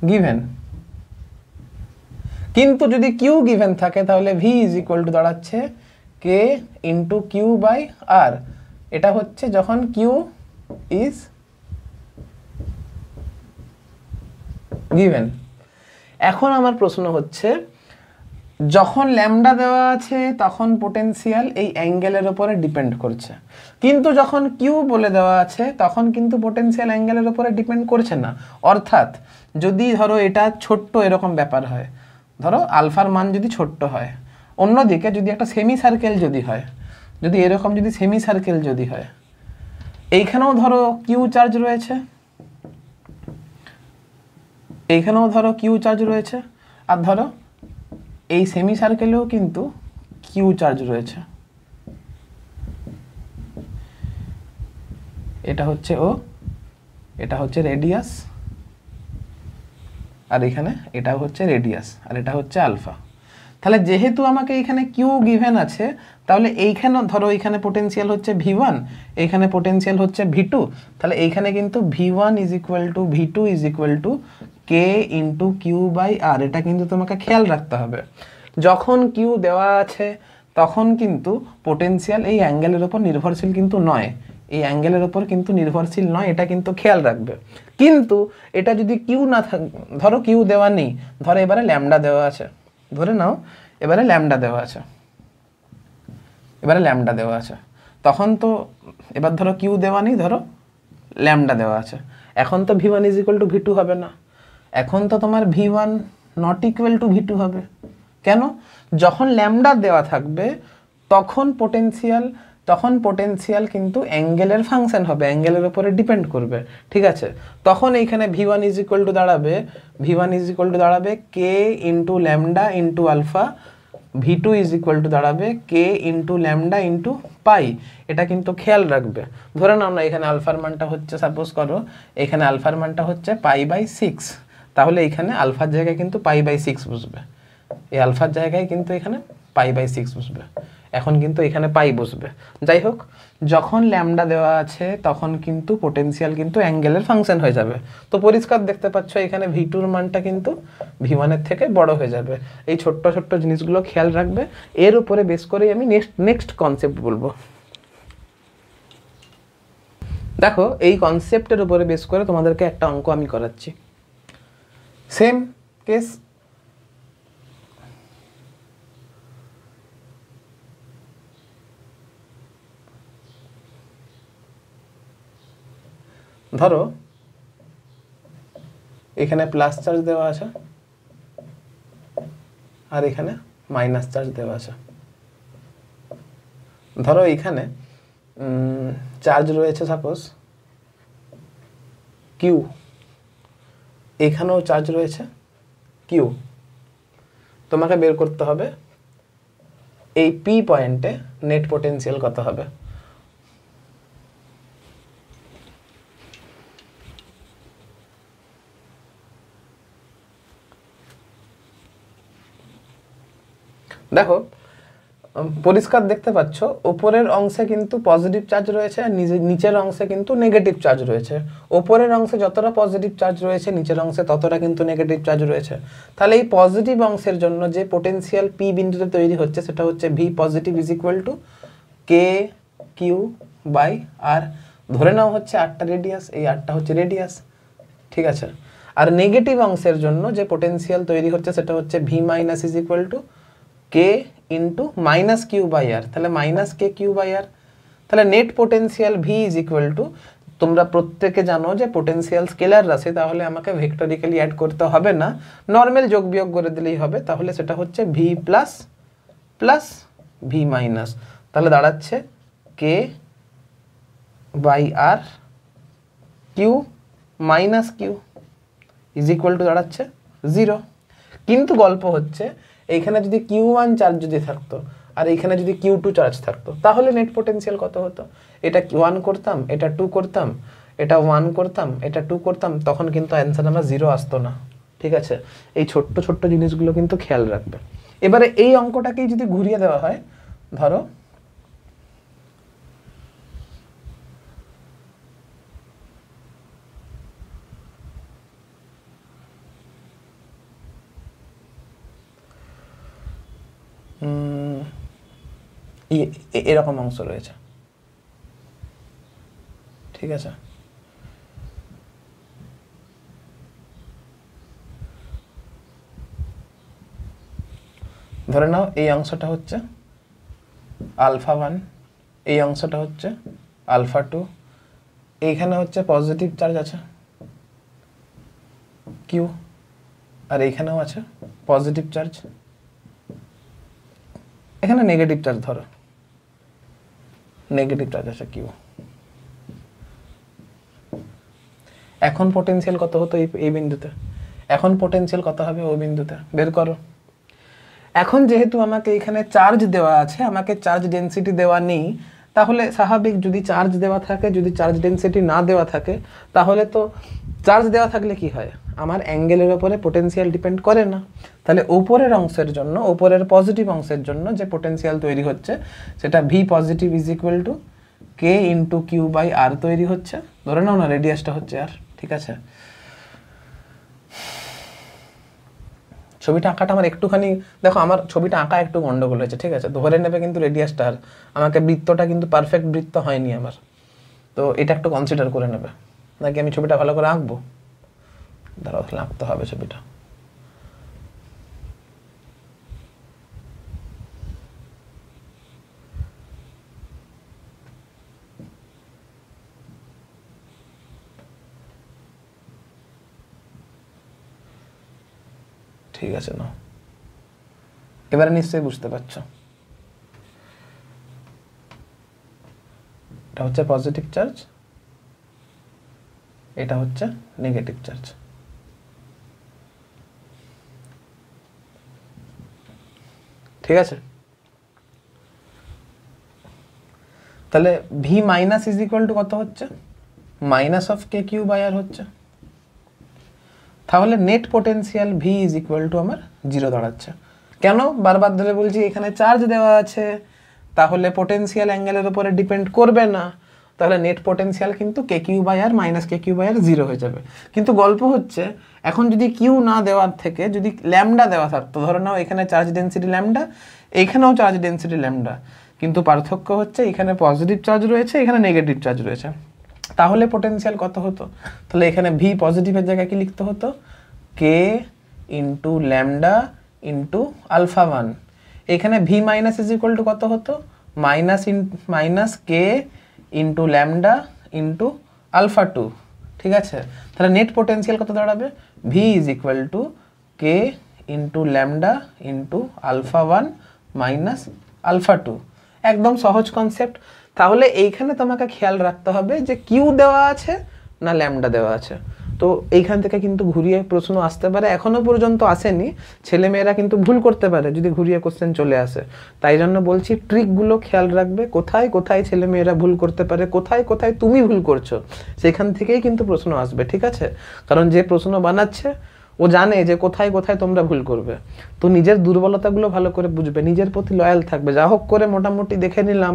[SPEAKER 1] given। কিন্তু যদি কিউ গিভেন থাকে, তাহলে ভি ইজ ইকুয়াল টু দাঁড়াচ্ছে কে ইন্টু কিউ বাই আর। এটা হচ্ছে যখন কিউ ইজ গিভেন। এখন আমার প্রশ্ন হচ্ছে, যখন ল্যামডা দেওয়া আছে তখন পোটেনশিয়াল এই অ্যাঙ্গেলের উপরে ডিপেন্ড করছে, কিন্তু যখন কিউ বলে দেওয়া আছে তখন কিন্তু পোটেনশিয়াল অ্যাঙ্গেলের উপরে ডিপেন্ড করছে না। অর্থাৎ যদি ধরো এটা ছোট্ট এরকম ব্যাপার হয়, ধরো আলফার মান যদি ছোট্ট হয়, অন্যদিকে যদি একটা সেমি সার্কেল যদি হয়, যদি এরকম যদি সেমি সার্কেল যদি হয়, এইখানেও ধরো কিউ চার্জ রয়েছে, এইখানেও ধরো কিউ চার্জ রয়েছে, আর ধরো এই সেমি সার্কেলেও কিন্তু কিউ চার্জ রয়েছে। এটা হচ্ছে ও, এটা হচ্ছে রেডিয়াস, আর এখানে এটা হচ্ছে রেডিয়াস, আর এটা হচ্ছে আলফা। তাহলে যেহেতু আমাকে এখানে কিউ গিভেন আছে, তাহলে এইখানে ধরো এইখানে পোটেনশিয়াল হচ্ছে V1, এইখানে পোটেনশিয়াল হচ্ছে V2, তাহলে এইখানে কিন্তু V1 is equal to V2 is equal to K into Q by আর। এটা কিন্তু তোমাকে খেয়াল রাখতে হবে, যখন কিউ দেওয়া আছে তখন কিন্তু পোটেনশিয়াল এই অ্যাঙ্গেলের ওপর নির্ভরশীল কিন্তু নয়, এই অ্যাঙ্গেলের ওপর কিন্তু নির্ভরশীল নয়, এটা কিন্তু খেয়াল রাখবে। কিন্তু এটা যদি কিউ না থাকে, ধরো কিউ দেওয়া নেই, ধরো এবারে ল্যামডা দেওয়া আছে, ধরে নাও এবারে ল্যামডা দেওয়া আছে, এবারে ল্যামডা দেওয়া আছে, তখন তো এবার ধরো কিউ দেওয়া নেই, ধরো ল্যামডা দেওয়া আছে, এখন তো V1 is equal to V2 হবে না, এখন তো তোমার V1 not equal to V2 হবে। কেন? যখন ল্যামডা দেওয়া থাকবে তখন পোটেনশিয়াল কিন্তু অ্যাঙ্গেলের ফাংশন হবে, অ্যাঙ্গেলের উপরে ডিপেন্ড করবে, ঠিক আছে? তখন এইখানে V1 ইজ ইকুয়াল টু দাঁড়াবে k into lambda into alpha, V2 is equal to দাঁড়াবে k into lambda into pi. এটা কিন্তু খেয়াল রাখবে। ধরে নাও না এখানে আলফার মানটা হচ্ছে, সাপোজ করো এখানে আলফার মানটা হচ্ছে π/6, তাহলে এখানে আলফার জায়গায় কিন্তু π/6 বসবে, এই আলফার জায়গায় কিন্তু এখানে π/6 বসবে, এখন কিন্তু এখানে পাই বসবে। যাই হোক, যখন ল্যামডা দেওয়া আছে তখন কিন্তু পোটেনশিয়াল কিন্তু অ্যাঙ্গেলের ফাংশন হয়ে যাবে। তো পরিষ্কার দেখতে পাচ্ছ এখানে V2 এর মানটা কিন্তু V1 এর থেকে বড় হয়ে যাবে। এই ছোট্ট ছোট্ট জিনিসগুলো খেয়াল রাখবে, এর উপরে বেস করেই আমি নেক্সট কনসেপ্ট বলবো। দেখো এই কনসেপ্টের উপরে বেস করে তোমাদেরকে একটা অঙ্ক আমি করাচ্ছি, সেম কেস। ধরো এখানে প্লাস চার্জ দেওয়া আছে আর এখানে মাইনাস চার্জ দেওয়া আছে। ধরো এখানে চার্জ রয়েছে সাপোজ কিউ, এখানেও চার্জ রয়েছে কিউ। তোমাকে বের করতে হবে এই পি পয়েন্টে নেট পোটেনশিয়াল কত হবে। দেখো পরিষ্কার দেখতে পাচ্ছ উপরের অংশে কিন্তু পজিটিভ চার্জ রয়েছে আর নিচের অংশে কিন্তু নেগেটিভ চার্জ রয়েছে। উপরের অংশে যতটা পজিটিভ চার্জ রয়েছে নিচের অংশে ততটা কিন্তু নেগেটিভ চার্জ রয়েছে। তাহলে এই পজিটিভ অংশের জন্য যে পোটেনশিয়াল পি বিন্দুতে তৈরি হচ্ছে সেটা হচ্ছে V positive is equal to K Q by r. ধরে নাও হচ্ছে আটটা রেডিয়াস, এই আটটা হচ্ছে রেডিয়াস, ঠিক আছে? আর নেগেটিভ অংশের জন্য যে পোটেনশিয়াল তৈরি হচ্ছে সেটা হচ্ছে V minus is equal to K into minus q by r, তাহলে minus K Q by r. তাহলে net potential V is equal to, তোমরা প্রত্যেকে জানো যে পোটেনশিয়াল স্কেলার রাশি, তাহলে আমাকে ভেক্টরিক্যালি অ্যাড করতে হবে না, নর্মাল যোগ বিয়োগ করে দিলেই হবে। তাহলে সেটা হচ্ছে V plus plus V minus, তাহলে দাঁড়াচ্ছে k by r q minus q is equal to দাঁড়াচ্ছে 0। কিন্তু গল্প হচ্ছে এইখানে যদি Q1 চার্জ যদি থাকতো আর এইখানে যদি Q2 চার্জ থাকতো তাহলে নেট পোটেনশিয়াল কত হতো? এটা 1 করতাম, এটা 2 করতাম, এটা 1 করতাম, এটা 2 করতাম, তখন কিন্তু অ্যান্সার আমার 0 আসতো না, ঠিক আছে? এই ছোট্ট ছোট্ট জিনিসগুলো কিন্তু খেয়াল রাখবে। এবারে এই অঙ্কটাকেই যদি ঘুরিয়ে দেওয়া হয়, ধরো এরকম অংশ রয়েছে, ঠিক আছে? ধরে নাও এই অংশটা হচ্ছে আলফা 1, এই অংশটা হচ্ছে আলফা 2, এইখানে হচ্ছে পজিটিভ চার্জ আছে কিউ আর এইখানেও আছে পজিটিভ চার্জ, এখানে নেগেটিভ চার্জ, ধরো নেগেটিভ চার্জ আছে কিউ। এখন পোটেনশিয়াল কত হতো এই বিন্দুতে? এখন পোটেনশিয়াল কত হবে ওই বিন্দুতে? বের করো। এখন যেহেতু আমাকে এখানে চার্জ দেওয়া আছে, আমাকে চার্জ ডেনসিটি দেওয়া নেই, তাহলে স্বাভাবিক, যদি চার্জ দেওয়া থাকে, যদি চার্জ ডেন্সিটি না দেওয়া থাকে, তাহলে তো চার্জ দেওয়া থাকলে কি হয়, আমার অ্যাঙ্গেলের ওপরে পোটেনশিয়াল ডিপেন্ড করে না। তাহলে উপরের অংশের জন্য, উপরের পজিটিভ অংশের জন্য যে পোটেনশিয়াল তৈরি হচ্ছে সেটা V positive is equal to K into Q by r তৈরি হচ্ছে। ধরে নাও না রেডিয়াসটা হচ্ছে আর, ঠিক আছে। ছবিটা আঁকাটা আমার একটুখানি, দেখো আমার ছবিটা আঁকা একটু গন্ডগোল হয়েছে, ঠিক আছে, ধরে নেবে কিন্তু রেডিয়াসটা আর, আমাকে বৃত্তটা কিন্তু পারফেক্ট বৃত্ত হয়নি আমার, তো এটা একটু কনসিডার করে নেবে। নাকি আমি ছবিটা ভালো করে আঁকবো, দাঁড়াও তাহলে আঁকতে হবে ছবিটা। ঠিক আছে না, এবারে নিশ্চয়ই বুঝতে পারছো। এটা হচ্ছে পজিটিভ চার্জ, এটা হচ্ছে নেগেটিভ চার্জ। ঠিক আছে, তাহলে V minus is equal to কত হচ্ছে, minus of k Q by r হচ্ছে। তাহলে net potential V is equal to আমার 0 দাঁড়াচ্ছে। কেন বারবার ধরে বলছি, এখানে চার্জ দেওয়া আছে, তাহলে পোটেনশিয়াল অ্যাঙ্গেলের উপরে ডিপেন্ড করবে না, তাহলে নেট পোটেনশিয়াল কিন্তু k Q by r minus K Q by r 0 হয়ে যাবে। কিন্তু গল্প হচ্ছে, এখন যদি কিউ না দেওয়ার থেকে যদি ল্যামডা দেওয়া থাকতো, ধরে নাও এখানে চার্জ ডেন্সিটি ল্যামডা, এইখানেও চার্জ ডেন্সিটি ল্যামডা, কিন্তু পার্থক্য হচ্ছে এখানে পজিটিভ চার্জ রয়েছে, এখানে নেগেটিভ চার্জ রয়েছে, তাহলে পোটেনশিয়াল কত হতো, তাহলে এখানে ভি পজিটিভের জায়গায় কি লিখতে হতো, K into lambda into alpha 1। এখানে V minus is equal to কত হতো, minus K into lambda into alpha 2। ঠিক আছে, তাহলে নেট পোটেনশিয়াল কত দাঁড়াবে, V is equal to K into lambda into alpha 1 minus alpha 2। একদম সহজ কনসেপ্ট। তাহলে এইখানে তোমাকে খেয়াল রাখতে হবে যে কিউ দেওয়া আছে না ল্যামডা দেওয়া আছে। তো এইখান থেকে কিন্তু ঘুরিয়ে প্রশ্ন আসতে পারে, এখনো পর্যন্ত আসেনি, ছেলেমেয়েরা কিন্তু ভুল করতে পারে যদি ঘুরিয়ে কোশ্চেন চলে আসে। তাই জন্য বলছি ট্রিকগুলো খেয়াল রাখবে, কোথায় কোথায় ছেলেমেয়েরা ভুল করতে পারে, কোথায় কোথায় তুমি ভুল করছো, সেখান থেকেই কিন্তু প্রশ্ন আসবে। ঠিক আছে, কারণ যে প্রশ্ন বানাচ্ছে ও জানে যে কোথায় কোথায় তোমরা ভুল করবে, তো নিজের দুর্বলতাগুলো ভালো করে বুঝবে, নিজের প্রতি লয়াল থাকবে। যা হোক করে মোটামুটি দেখে নিলাম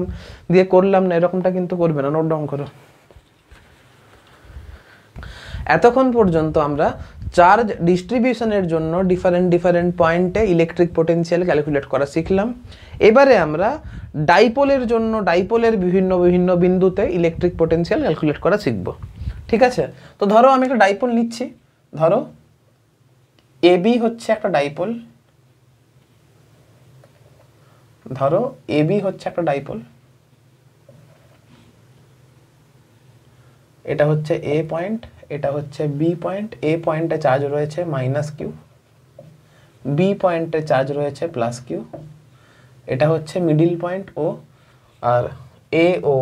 [SPEAKER 1] দিয়ে করলাম না, এরকমটা কিন্তু করবে না। নোট ডাউন করো। এতক্ষণ পর্যন্ত আমরা চার্জ ডিস্ট্রিবিউশনের জন্য ডিফারেন্ট পয়েন্টে ইলেকট্রিক পোটেনশিয়াল ক্যালকুলেট করা শিখলাম। এবারে আমরা ডাইপোলের জন্য ডাইপোলের বিভিন্ন বিভিন্ন বিন্দুতে ইলেকট্রিক পোটেনশিয়াল ক্যালকুলেট করা শিখব। ঠিক আছে, তো ধরো আমি একটা ডাইপোল নিচ্ছি, ধরো এবি হচ্ছে একটা ডাইপোল, ধরো এবি হচ্ছে একটা ডাইপোল, এটা হচ্ছে এ পয়েন্ট, এটা হচ্ছে বি পয়েন্ট। এ পয়েন্টে চার্জ রয়েছে মাইনাস কিউ, বি পয়েন্টে চার্জ রয়েছে প্লাস কিউ, এটা হচ্ছে মিডিল পয়েন্ট ও, আর A O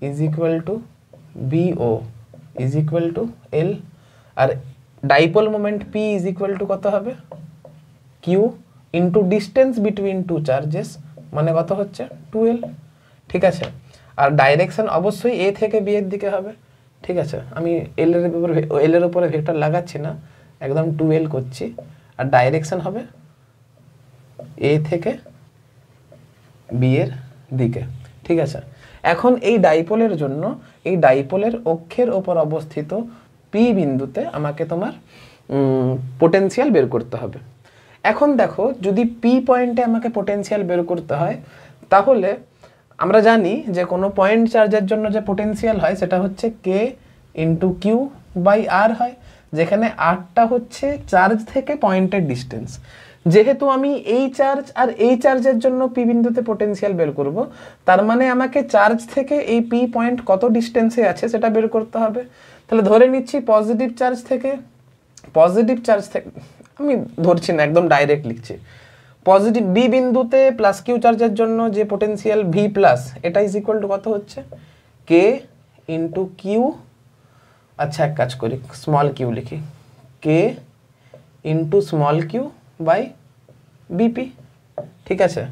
[SPEAKER 1] is equal to B O is equal to L, আর dipole moment P is equal to কত হবে, Q into distance between two charges, মানে কত হচ্ছে 2L। ঠিক আছে, আর ডাইরেকশন অবশ্যই এ থেকে বি এর দিকে হবে। ঠিক আছে, আমি এল এর উপরে ভেক্টর লাগাচ্ছি না, একদম 2L করছি, আর ডাইরেকশন হবে এ থেকে বি এর দিকে। ঠিক আছে, এখন এই ডাইপোলের জন্য এই ডাইপোলের অক্ষের ওপর অবস্থিত পি বিন্দুতে আমাকে তোমার পোটেনশিয়াল বের করতে হবে। এখন দেখো, যদি পি পয়েন্টে আমাকে পোটেনশিয়াল বের করতে হয়, তাহলে আমরা জানি যে কোনো পয়েন্ট চার্জের জন্য যে পোটেনশিয়াল হয় সেটা হচ্ছে কে ইন্টু কিউ বাই আর হয়, যেখানে আরটা হচ্ছে চার্জ থেকে পয়েন্টের ডিস্টেন্স। যেহেতু আমি এই চার্জ আর এই চার্জের জন্য পি বিন্দুতে পোটেনশিয়াল বের করব, তার মানে আমাকে চার্জ থেকে এই পি পয়েন্ট কত ডিস্টেন্সে আছে সেটা বের করতে হবে। তাহলে ধরে নিচ্ছি পজিটিভ চার্জ থেকে আমি ধরছি না, একদম ডাইরেক্ট লিখছি, পজিটিভ বি বিন্দুতে প্লাস কিউ চার্জের জন্য যে পোটেনশিয়াল ভি প্লাস, এটা ইজ ইকুয়াল টু কত হচ্ছে, কে ইন্টু কিউ, আচ্ছা এক কাজ করি, স্মল কিউ লিখি, k into small Q by BP. ঠিক আছে,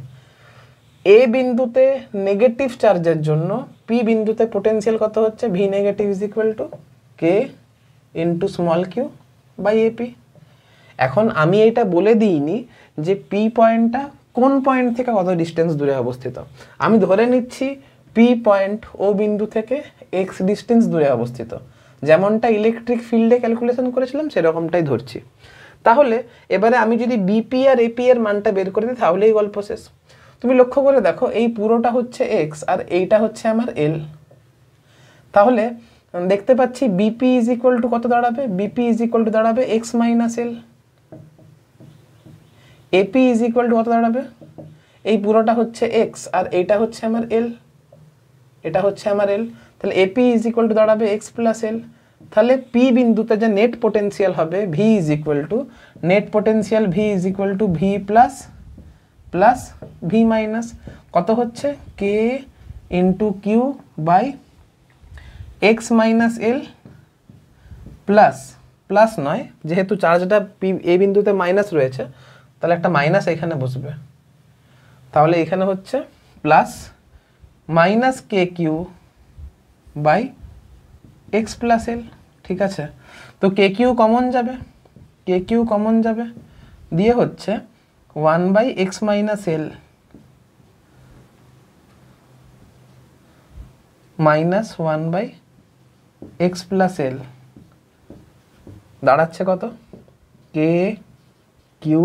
[SPEAKER 1] এ বিন্দুতে নেগেটিভ চার্জের জন্য পি বিন্দুতে পোটেনশিয়াল কত হচ্ছে, V negative is equal to K into small Q by AP. এখন আমি এটা বলে দিইনি যে পি পয়েন্টটা কোন পয়েন্ট থেকে কত ডিস্টেন্স দূরে অবস্থিত। আমি ধরে নিচ্ছি পি পয়েন্ট ও বিন্দু থেকে এক্স ডিস্টেন্স দূরে অবস্থিত, যেমনটা ইলেকট্রিক ফিল্ডে ক্যালকুলেশন করেছিলাম সেরকমটাই ধরছি। তাহলে এবারে আমি যদি বিপি আর এপি এর মানটা বের করে দিই তাহলেই গল্প শেষ। তুমি লক্ষ্য করে দেখো এই পুরোটা হচ্ছে এক্স আর এইটা হচ্ছে আমার এল। তাহলে দেখতে পাচ্ছি বিপি ইজ ইকুয়াল টু কত দাঁড়াবে, বিপি ইজ ইকুয়াল টু দাঁড়াবে X minus L. AP is equal to কত দাঁড়াবে, এই পুরোটা হচ্ছে এক্স আর এইটা হচ্ছে আমার এল, এটা হচ্ছে আমার এল। তাহলে এপি ইজ ইকুয়াল টু দাঁড়াবে এক্স প্লাস এল। তাহলে পি বিন্দুতে যে নেট পোটেনশিয়াল হবে V is equal to net potential V is equal to V plus plus V minus কত হচ্ছে k into Q by x minus l plus plus নয়, যেহেতু চার্জটা পি এ বিন্দুতে মাইনাস রয়েছে তাহলে একটা মাইনাস এখানে বসবে, তাহলে এখানে হচ্ছে plus minus K Q by x plus l. ঠিক আছে, তো কে কিউ কমন যাবে, কে কিউ কমন যাবে, দিয়ে হচ্ছে 1 by x minus l minus 1 by x plus l দাঁড়াচ্ছে কত, কে কিউ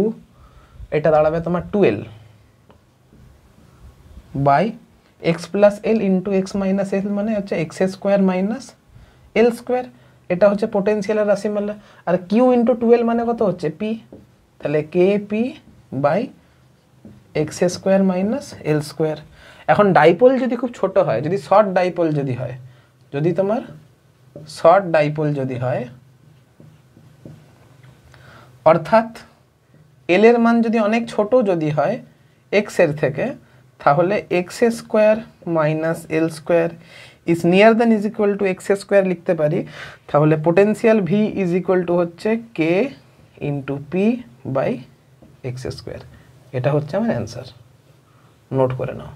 [SPEAKER 1] এটা দাঁড়াবে তোমার 12 by x plus l into x minus l মানে হচ্ছে এক্স স্কোয়ার মাইনাস এল স্কোয়ার। এটা হচ্ছে পোটেনশিয়ালের রাশিমালা। আর কিউ ইন্টু 12 মানে কত হচ্ছে পি, তাহলে K P by x square minus L square. এখন ডাইপোল যদি খুব ছোট হয়, যদি শর্ট ডাইপোল যদি হয়, যদি তোমার শর্ট ডাইপোল যদি হয় অর্থাৎ এল এর মান যদি অনেক ছোট যদি হয় এক্স এর থেকে, তাহলে x square minus L square is near then is equal to x square লিখতে পারি। তাহলে potential V is equal to হচ্ছে k into P by x square. এটা হচ্ছে আমার অ্যান্সার। নোট করে নাও,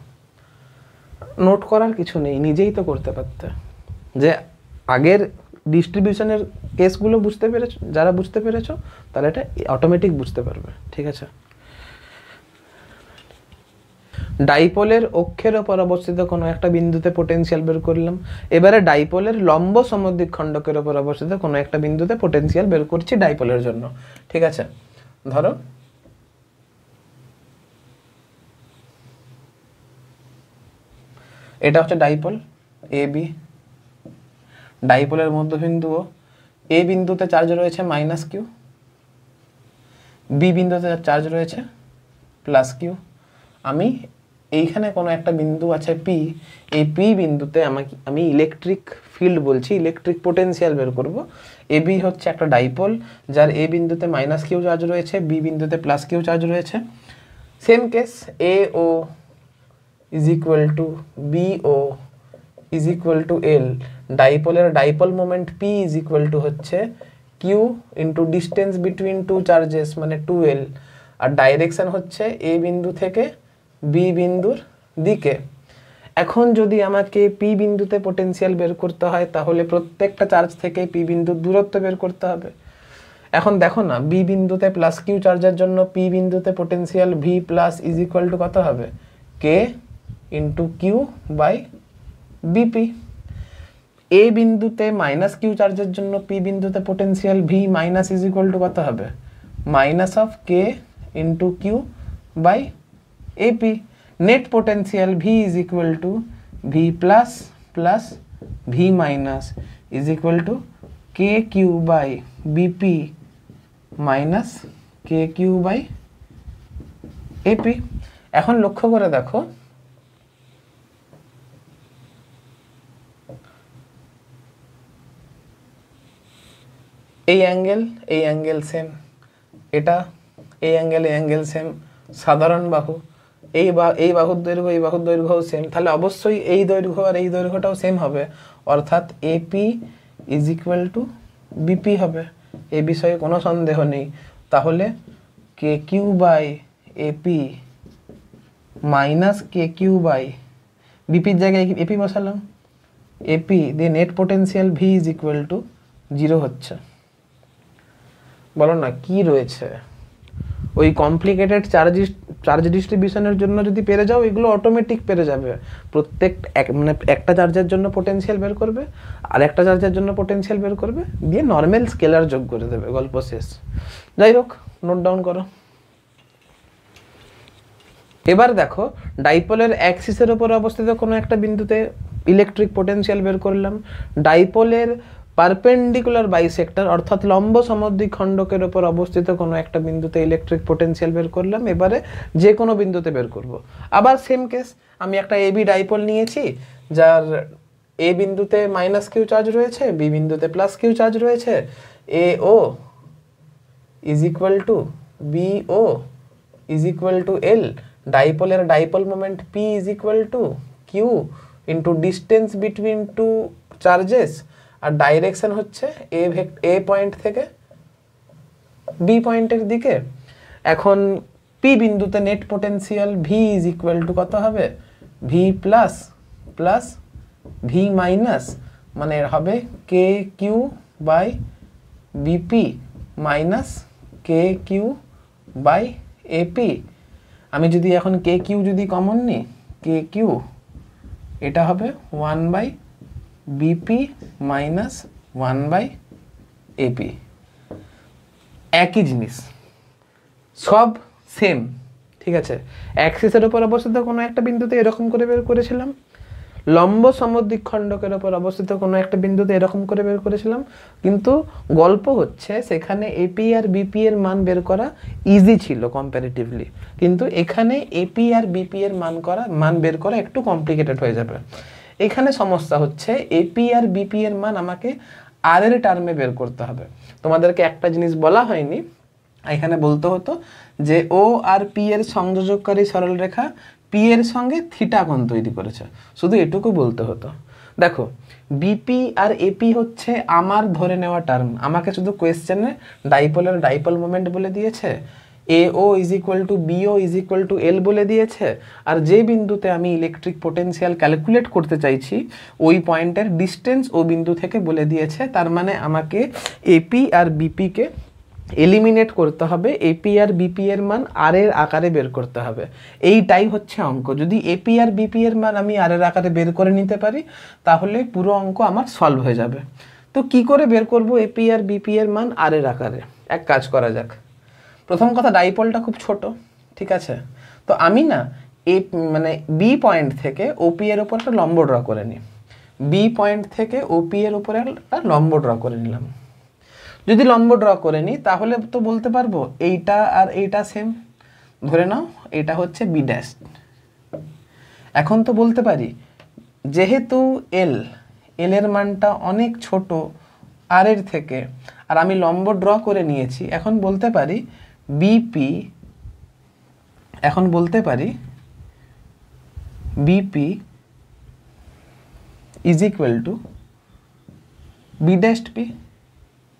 [SPEAKER 1] নোট করার কিছু নেই, নিজেই তো করতে পারতে। যে আগের ডিস্ট্রিবিউশনের কেসগুলো বুঝতে পেরেছো, যারা বুঝতে পেরেছো তাহলে এটা অটোমেটিক বুঝতে পারবে। ঠিক আছে, ডাইপোলের অক্ষের ওপর অবস্থিত কোনো একটা বিন্দুতে পোটেনশিয়াল বের করলাম। এবারে ডাইপোলের লম্ব সমদ্বিক খণ্ডকের ওপর অবস্থিত কোনো একটা বিন্দুতে পোটেনশিয়াল বের করছি ডাইপোলের জন্য। ঠিক আছে, ধরো এটা হচ্ছে ডাইপোল এ বি, ডাইপোলের মধ্যবিন্দু ও, এ বিন্দুতে চার্জ রয়েছে মাইনাস কিউ, বি বিন্দুতে চার্জ রয়েছে প্লাস কিউ। আমি এইখানে কোনো একটা বিন্দু আছে পি, এই পি বিন্দুতে আমি ইলেকট্রিক ফিল্ড বলছি, ইলেকট্রিক পোটেনশিয়াল বের করব। এ বি হচ্ছে একটা ডাইপোল যার এ বিন্দুতে মাইনাস কিউ চার্জ রয়েছে, বি বিন্দুতে প্লাস কিউ চার্জ রয়েছে। Same case A O is equal to B O is equal to এল। ডাইপোলের dipole moment P is equal to হচ্ছে q into distance between two charges মানে 2l, আর ডাইরেকশন হচ্ছে এ বিন্দু থেকে বি বিন্দুর দিকে। এখন যদি আমাকে পি বিন্দুতে পোটেনশিয়াল বের করতে হয় তাহলে প্রত্যেকটা চার্জ থেকে পি বিন্দুর দূরত্ব বের করতে হবে। এখন দেখো না, বি বিন্দুতে প্লাস কিউ চার্জের জন্য পি বিন্দুতে potential V plus is equal to কত হবে, কে into Q by BP. A বিন্দুতে মাইনাস কিউ চার্জের জন্য পি বিন্দুতে potential V minus is equal to কত হবে, minus of K into Q by AP. Net potential V is equal to V plus plus V minus is equal to K Q by BP minus K Q by AP. এখন লক্ষ্য করে দেখো এই অ্যাঙ্গেল সেম, এটা এই অ্যাঙ্গেল সেম, সাধারণ বাহু এই বাহুর দৈর্ঘ্য এই বাহুর দৈর্ঘ্যও সেম, তাহলে অবশ্যই এই দৈর্ঘ্য আর এই দৈর্ঘ্যটাও সেম হবে, অর্থাৎ AP is equal to BP হবে। এ বিষয়ে কোনো সন্দেহ নেই। তাহলে k Q by AP minus K Q by বিপির জায়গায় এপি বসালাম, এপি দিয়ে net potential V is equal to 0 হচ্ছে। বলো না কি রয়েছে? ওই কমপ্লিকেটেড চার্জ ডিস্ট্রিবিউশনের জন্য যদি পেরে যাও, এগুলো অটোমেটিক পেরে যাবে। প্রত্যেক মানে একটা চার্জের জন্য পোটেনশিয়াল বের করবে, আর একটা চার্জের জন্য পোটেনশিয়াল বের করবে, দিয়ে নর্মাল স্কেলার যোগ করে দেবে, গল্প শেষ। যাই হোক, নোট ডাউন করো। এবার দেখো, ডাইপোলের অ্যাক্সিসের উপর অবস্থিত কোনো একটা বিন্দুতে ইলেকট্রিক পোটেনশিয়াল বের করলাম। ডাইপোলের পারপেন্ডিকুলার বাইসেক্টর অর্থাৎ লম্ব সমদ্বিখণ্ডকের উপর অবস্থিত কোনো একটা বিন্দুতে ইলেকট্রিক পোটেনশিয়াল বের করলাম। এবারে যে কোনো বিন্দুতে বের করব। আবার সেম কেস, আমি একটা এবি ডাইপোল নিয়েছি, যার এ বিন্দুতে মাইনাস কিউ চার্জ রয়েছে, বি বিন্দুতে প্লাস কিউ চার্জ রয়েছে। A O is equal to B O is equal to এল। ডাইপোলের dipole moment P is equal to q into distance between two charges, আর ডাইরেকশন হচ্ছে এ পয়েন্ট থেকে বি পয়েন্টের দিকে। এখন পি বিন্দুতে net potential V is equal to কত হবে? V plus plus V minus, মানে হবে k Q by BP minus K Q by AP. আমি যদি এখন কে কিউ যদি কমন নিই, কে কিউ এটা হবে 1 by BP minus 1 by AP. একই জিনিস, সব সেম, ঠিক আছে। অ্যাক্সিসের উপর অবস্থিত কোনো একটা বিন্দুতে এরকম করে বের করেছিলাম, লম্ব সমদ্বিখণ্ডকের উপর অবস্থিত কোনো একটা বিন্দুতে এরকম করে বের করেছিলাম। কিন্তু গল্প হচ্ছে সেখানে এপি আর বিপি এর মান বের করা ইজি ছিল কম্পারেটিভলি, কিন্তু এখানে এপি আর বিপি এর মান বের করা একটু কমপ্লিকেটেড হয়ে যাবে। এখানে সমস্যা হচ্ছে এপি আর বিপি এর মান আমাকে আর এর টার্মে বের করতে হবে। তোমাদেরকে একটা জিনিস বলা হয়নি, এখানে বলতে হতো যে ও আর পি এর সংযোজককারী সরলরেখা পি এর সঙ্গে থিটা কোণ তৈরি করেছে, শুধু এটুকু বলতে হতো। দেখো, বিপি আর এপি হচ্ছে আমার ধরে নেওয়া টার্ম, আমাকে শুধু কোয়েশ্চেনে ডাইপোলের ডাইপোল মোমেন্ট বলে দিয়েছে, A O is equal to BO is equal to l বলে দিয়েছে, আর যে বিন্দুতে আমি ইলেকট্রিক পোটেনশিয়াল ক্যালকুলেট করতে চাইছি ওই পয়েন্টের ডিস্টেন্স ও বিন্দু থেকে বলে দিয়েছে। তার মানে আমাকে এপি আর বিপিকে এলিমিনেট করতে হবে, এপি আর বিপি এর মান আর এর আকারে বের করতে হবে। এইটাই হচ্ছে অঙ্ক। যদি এপি আর বিপি এর মান আমি আর এর আকারে বের করে নিতে পারি, তাহলে পুরো অঙ্ক আমার সলভ হয়ে যাবে। তো কি করে বের করব এপি আর বিপি এর মান আর এর আকারে? এক কাজ করা যাক। প্রথম কথা, ডাইপোলটা খুব ছোট, ঠিক আছে। তো আমি না মানে বি পয়েন্ট থেকে ওপি এর উপর একটা লম্ব ড্র করে নিই। বি পয়েন্ট থেকে ওপি এর উপরে একটা লম্ব ড্র করে নিলাম। যদি লম্ব ড্র করে নিই তাহলে তো বলতে পারবো এইটা আর এইটা সেম, ধরে নাও এটা হচ্ছে বি ড্যাশ। এখন তো বলতে পারি যেহেতু এল এর মানটা অনেক ছোট আর এর থেকে, আর আমি লম্ব ড্র করে নিয়েছি, এখন বলতে পারি বিপি, এখন বলতে পারি BP is equal to B dash P,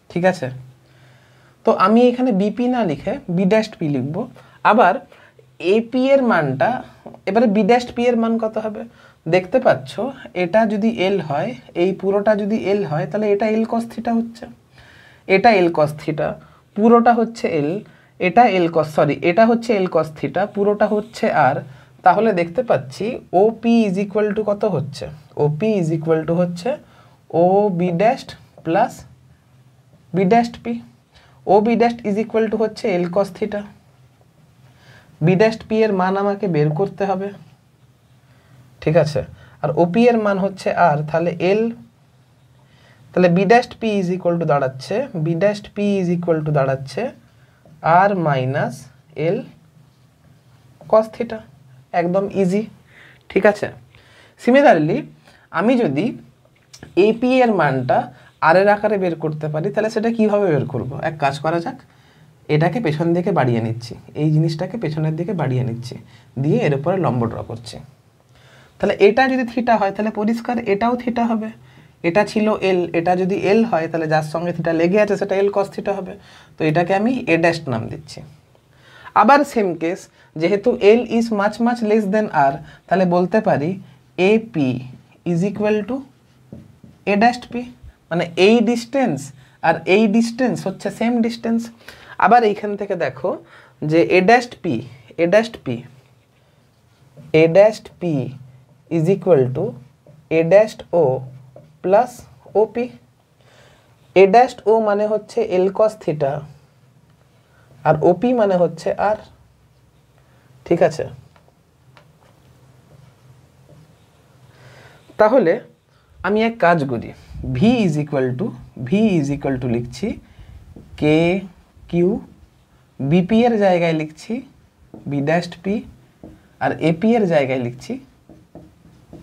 [SPEAKER 1] ঠিক আছে। তো আমি এখানে বিপি না লিখে বি ড্যাশ পি লিখবো। আবার এপি এর মানটা, এবারে বি ড্যাশ পি এর মান কত হবে? দেখতে পাচ্ছ এটা যদি এল হয়, এই পুরোটা যদি এল হয়, তাহলে এটা এল কস থিটা হচ্ছে, এটা এল কস থিটা, পুরোটা হচ্ছে এল, এটা এল কস এটা হচ্ছে এল কস থিটা, পুরোটা হচ্ছে আর। তাহলে দেখতে পাচ্ছি ওপি ইজ ইকুয়াল টু কত হচ্ছে? ওপি ইজ ইকুয়াল টু হচ্ছে O B dash plus B dash P. O B dash is equal to হচ্ছে l cos theta. B dash P এর মান আমাকে বের করতে হবে, ঠিক আছে। আর ওপি এর মান হচ্ছে আর, তাহলে এল, তাহলে B dash P is equal to দাঁড়াচ্ছে, B dash P is equal to দাঁড়াচ্ছে r minus l cos theta. একদম ইজি, ঠিক আছে। সিমিলারলি আমি যদি এপি এর মানটা আর এর আকারে বের করতে পারি, তাহলে সেটা কিভাবে বের করব? এক কাজ করা যাক, এটাকে পেছন দিকে বাড়িয়ে নিচ্ছি, এই জিনিসটাকে পেছনের দিকে বাড়িয়ে নিচ্ছি, দিয়ে এর উপরে লম্ব ড্র করছি। তাহলে এটা যদি থিটা হয় তাহলে পরিষ্কার এটাও থিটা হবে। এটা ছিল এল, এটা যদি এল হয় তাহলে যার সঙ্গে থিটা লেগে আছে সেটা এল কস থিটা হবে। তো এটাকে আমি এ ড্যাশ নাম দিচ্ছি। আবার সেম কেস, যেহেতু l is much much less than r, তাহলে বলতে পারি A P is equal to A dash P, মানে এই ডিস্টেন্স আর এই ডিস্টেন্স হচ্ছে সেম ডিস্টেন্স। আবার এইখান থেকে দেখো যে A dash P is equal to A dash O plus OP. A dash O মানে হচ্ছে এল কস থিটা আর ওপি মানে হচ্ছে আর। ঠিক আছে, তাহলে আমি এক কাজ করি, ভি ইজ ইকুয়াল টু লিখছি কে কিউ, বিপি এর জায়গায় লিখছি বি ড্যাশ পি, আর এপি এর জায়গায় লিখছি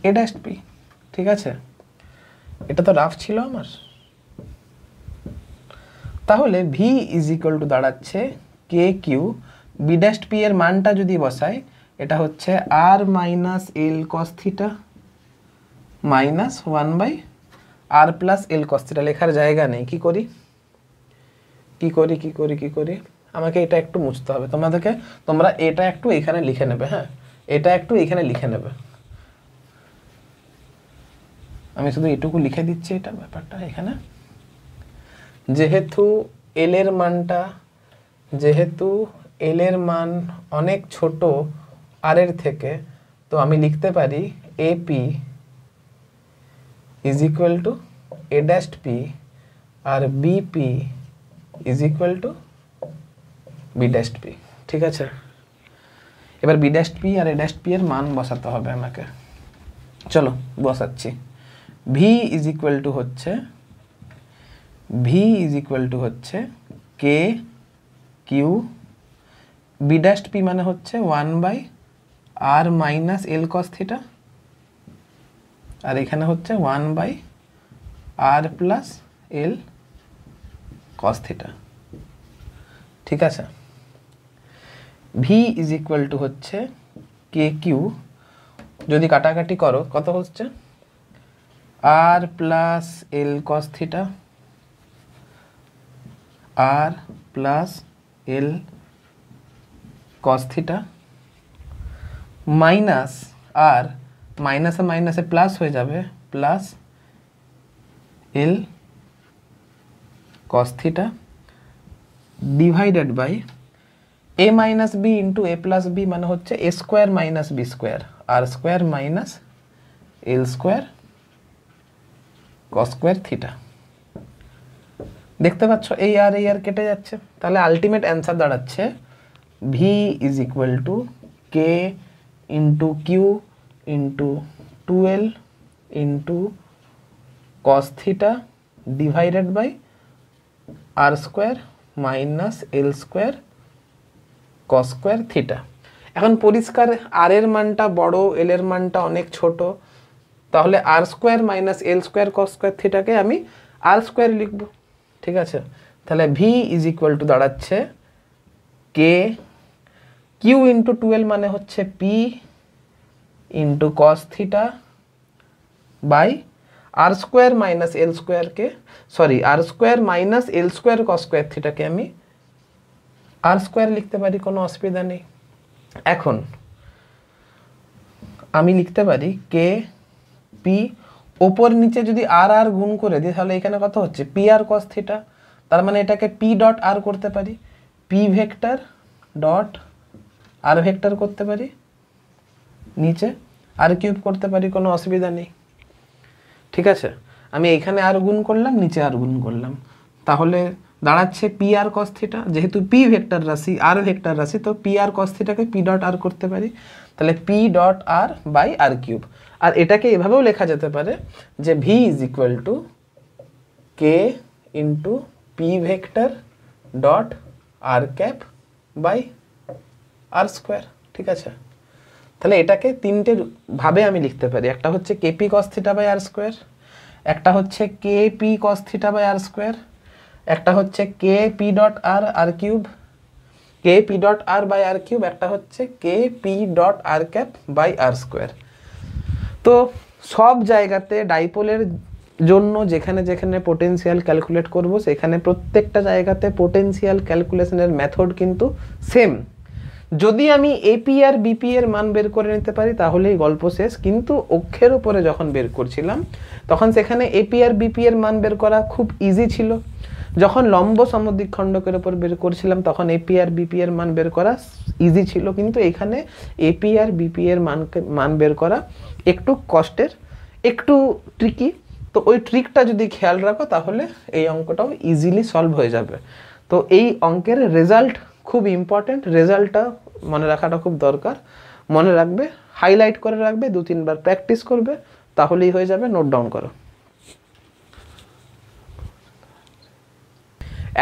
[SPEAKER 1] এ ড্যাশ পি। ঠিক আছে, এটা তো রাফ ছিল আমার। তাহলে ভি ইজ ইকুয়াল টু দাঁড়াচ্ছে k q, B dash P এর মানটা যদি বসাই, এটা হচ্ছে r minus l cos theta minus 1/r plus এল কস থিটা। লেখার জায়গা নেই, কি করি, আমাকে এটা একটু মুছতে হবে তোমাদেরকে। তোমরা এটা একটু এখানে লিখে নেবে, হ্যাঁ, এটা একটু এখানে লিখে নেবে। আমি শুধু এটুকু লিখে দিচ্ছি, এটা ব্যাপারটা এখানে। যেহেতু এল এর মান অনেক ছোট আর এর থেকে, তো আমি লিখতে পারি AP is equal to A dash P আর BP is equal to B dash P. ঠিক আছে, এবার বি ড্যাশ পি আর এ ড্যাশ পি এর মান বসাতে হবে আমাকে। চলো বসাচ্ছি। ভি ইজ ইকুয়াল টু হচ্ছে কে কিউ, বি ড্যাশ পি মানে হচ্ছে 1/r minus l cos theta, আর এখানে হচ্ছে 1/r প্লাস এল কস থিটা। ঠিক আছে, ভি ইজ ইকুয়াল টু হচ্ছে কে কিউ, যদি কাটাকাটি করো কত হচ্ছে আর প্লাস এল কস থিটা, আর প্লাস এল কস থিটা মাইনাস আর মাইনাসে মাইনাসে প্লাস হয়ে যাবে plus L cos theta divided by A minus B into A plus B, মানে হচ্ছে A square minus B square R square minus L square cos square theta. দেখতে পাচ্ছ এই আর কেটে যাচ্ছে, তাহলে আলটিমেট অ্যান্সার দাঁড়াচ্ছে V is equal to K into Q into 2l into cos theta divided by R square minus L square cos square theta. এখন পরিষ্কার আর এর মানটা বড়, এল এর মানটা অনেক ছোট, তাহলে আর স্কোয়ার মাইনাস এল স্কোয়ার কস স্কোয়ার থিটাকে আমি আর স্কোয়ার লিখব। ঠিক আছে, তাহলে ভি ইজ ইকুয়াল টু দাঁড়াচ্ছে কে কিউ ইন্টু 2l মানে হচ্ছে P into cos theta by R square minus l স্কোয়ারকে, সরি আর স্কোয়ার মাইনাস এল স্কোয়ার কস স্কোয়ার থিটাকে আমি আর স্কোয়ার লিখতে পারি, কোনো অসুবিধা নেই। এখন আমি লিখতে পারি কে পি, ওপর নিচে যদি আর আর গুণ করে দিই তাহলে এখানে কত হচ্ছে পি আর কস থিটা, তার মানে এটাকে পি ডট আর করতে পারি, P vector dot r vector করতে পারি, নিচে আর কিউব করতে পারি, কোনো অসুবিধা নেই। ঠিক আছে, আমি এইখানে আর গুণ করলাম, নিচে আর গুণ করলাম, তাহলে দাঁড়াচ্ছে পি আর কস থিটা। যেহেতু পি ভেক্টর রাশি আর ভেক্টর রাশি, তো পি আর কস থিটাকে পি ডট আর করতে পারি, তাহলে P dot R by R cube. আর এটাকে এভাবেও লেখা যেতে পারে যে V is equal to K into P vector dot R cap by R square. ঠিক আছে, তাহলে এটাকে তিনটে ভাবে আমি লিখতে পারি, একটা হচ্ছে KP cos theta by R square, একটা হচ্ছে K P cos theta by R square, একটা হচ্ছে K P dot R R cube, K P dot R by R cube, একটা হচ্ছে K P dot R cap by R square. তো সব জায়গাতে ডাইপোলের জন্য যেখানে যেখানে পোটেনশিয়াল ক্যালকুলেট করব, সেখানে প্রত্যেকটা জায়গাতে পোটেনশিয়াল ক্যালকুলেশনের মেথড কিন্তু সেম। যদি আমি এপি আর বিপি এর মান বের করে নিতে পারি তাহলেই গল্প শেষ, কিন্তু অক্ষের উপরে যখন বের করছিলাম তখন সেখানে এপি আর বিপি এর মান বের করা খুব ইজি ছিল। যখন লম্ব সমদ্বিখণ্ডকের উপর বের করছিলাম তখন এপি আর বিপি এর মান বের করা ইজি ছিল, কিন্তু এখানে এপি আর বিপি এর মান বের করা একটু কষ্টের, একটু ট্রিকি। তো ওই ট্রিকটা যদি খেয়াল রাখো তাহলে এই অঙ্কটাও ইজিলি সলভ হয়ে যাবে। তো এই অঙ্কের রেজাল্ট খুব ইম্পর্টেন্ট, রেজাল্টটা মনে রাখাটা খুব দরকার। মনে রাখবে, হাইলাইট করে রাখবে, 2-3 বার প্র্যাকটিস করবে, তাহলেই হয়ে যাবে। নোট ডাউন করো।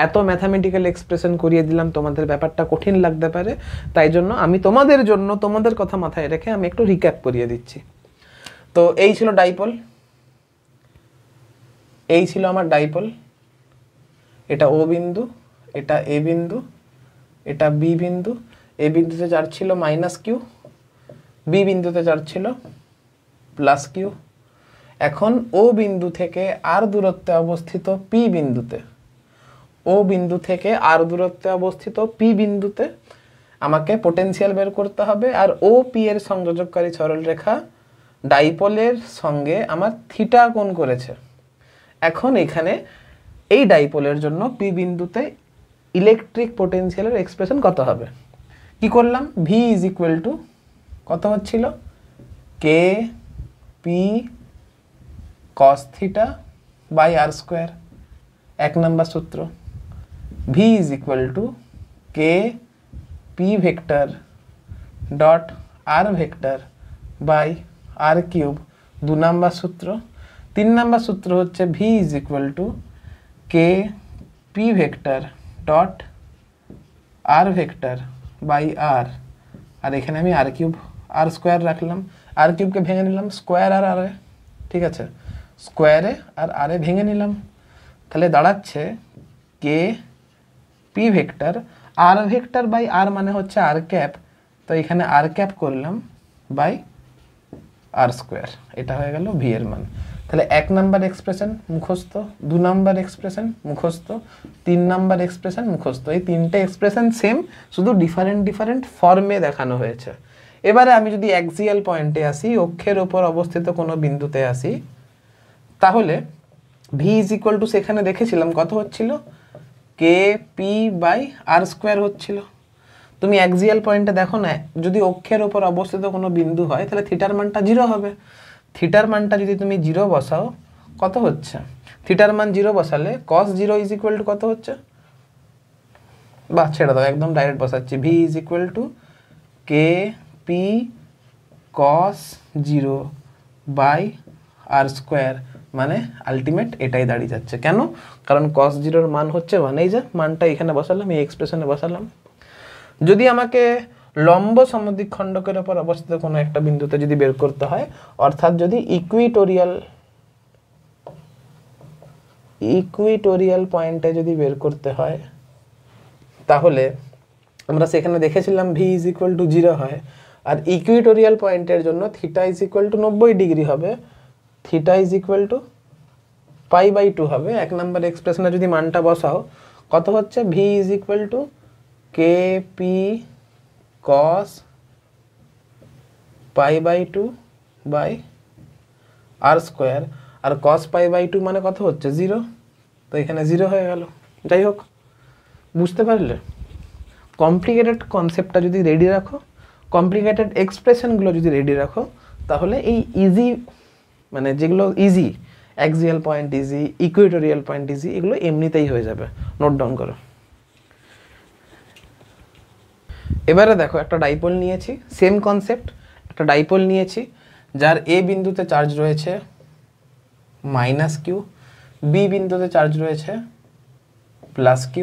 [SPEAKER 1] এত ম্যাথামেটিক্যাল এক্সপ্রেশন করিয়ে দিলাম, তোমাদের ব্যাপারটা কঠিন লাগতে পারে, তাই জন্য আমি তোমাদের জন্য তোমাদের কথা মাথায় রেখে আমি একটু রিক্যাপ করিয়ে দিচ্ছি। তো এই ছিল ডাইপোল, এই ছিল আমার ডাইপোল। এটা ও বিন্দু, এটা এ বিন্দু, এটা বি বিন্দু। এ বিন্দুতে চার্জ ছিল -q, বি বিন্দুতে চার্জ ছিল +q। এখন ও বিন্দু থেকে আর দূরত্বে অবস্থিত পি বিন্দুতে, ও বিন্দু থেকে আর দূরত্বে অবস্থিত পি বিন্দুতে আমাকে পোটেনশিয়াল বের করতে হবে। আর ও পি এর সংযোজককারী সরলরেখা ডাইপোলের সঙ্গে আমার থিটা কোণ করেছে। এখন এখানে এই ডাইপোলের জন্য পি বিন্দুতে ইলেকট্রিক পোটেনশিয়ালের এক্সপ্রেশন কত হবে? কি করলাম? ভি ইজ ইকুয়াল টু কত হচ্ছিল? K P cos theta by R square. 1 number সূত্র, V is equal to K P vector dot r vector by R cube. 2 number সূত্র। 3 নম্বর সূত্র হচ্ছে V is equal to K P vector dot r vector by r, আর এখানে আমি আর কিউব, আর স্কোয়ার রাখলাম। আর কিউবকে ভেঙে নিলাম স্কোয়ার আর আরে, ঠিক আছে, স্কোয়ারে আর আরে ভেঙে নিলাম। তাহলে দাঁড়াচ্ছে K P vector, r vector by r মানে হচ্ছে আর ক্যাপ, তো এখানে আর ক্যাপ করলাম বাই আর স্কোয়ার। এটা হয়ে গেল ভি এর মান। তাহলে 1 নাম্বার এক্সপ্রেশন মুখস্থ, 2 নাম্বার এক্সপ্রেশন মুখস্থ, 3 নাম্বার এক্সপ্রেশন মুখস্থ। এই 3টে এক্সপ্রেশন সেম, শুধু ডিফারেন্ট ফর্মে দেখানো হয়েছে। এবারে আমি যদি অ্যাক্সিয়াল পয়েন্টে আসি, অক্ষের ওপর অবস্থিত কোনো বিন্দুতে আসি, তাহলে ভি ইজ ইকুয়াল টু সেখানে দেখেছিলাম কত হচ্ছিল? K P by R square হচ্ছিল। তুমি অ্যাক্সিয়াল পয়েন্টে দেখো না, যদি অক্ষের ওপর অবস্থিত কোনো বিন্দু হয় তাহলে থিটার মানটা 0 হবে। থিটার মানটা যদি তুমি 0 বসাও কত হচ্ছে? থিটার মান 0 বসালে cos 0 ইজ ইকুয়াল টু কত হচ্ছে? বাহ, ছেড়ে দাও, একদম ডাইরেক্ট বসাচ্ছি। V is equal to K P cos 0 by R square, মানে আলটিমেট এটাই দাঁড়িয়ে যাচ্ছে। কেন? কারণ cos 0 মান হচ্ছে 1, এই যে মানটা এখানে বসালাম, এই এক্সপ্রেশনে বসালাম। যদি আমাকে লম্ব সমদ্বিখণ্ডকের উপর অবস্থিত কোনো একটা বিন্দুতে যদি বের করতে হয়, অর্থাৎ যদি ইকুইটোরিয়াল পয়েন্টে যদি বের করতে হয়, তাহলে আমরা সেখানে দেখেছিলাম ভি ইজ ইকুয়াল টু 0 হয়। আর ইকুইটোরিয়াল পয়েন্টের জন্য theta is equal two 90 degree হবে, থিটা ইজ ইকুয়াল টু π/2 হবে। 1 নম্বর এক্সপ্রেশনে যদি মানটা বসাও কত হচ্ছে? V is equal to K P cos π/2 by R square. আর cos π/2 মানে কত হচ্ছে? 0, তো এখানে 0 হয়ে গেল। যাই হোক, বুঝতে পারলে? কমপ্লিকেটেড কনসেপ্টটা যদি রেডি রাখো, কমপ্লিকেটেড এক্সপ্রেশনগুলো যদি রেডি রাখো, তাহলে এই ইজি, মানে যেগুলো easy, axial point easy, equatorial point easy, এগুলো এমনিতেই হয়ে যাবে। নোট ডাউন করো। এবারে দেখো, একটা ডাইপোল নিয়েছি, সেম কনসেপ্ট, একটা ডাইপোল নিয়েছি যার এ বিন্দুতে চার্জ রয়েছে -q, বি বিন্দুতে চার্জ রয়েছে +q।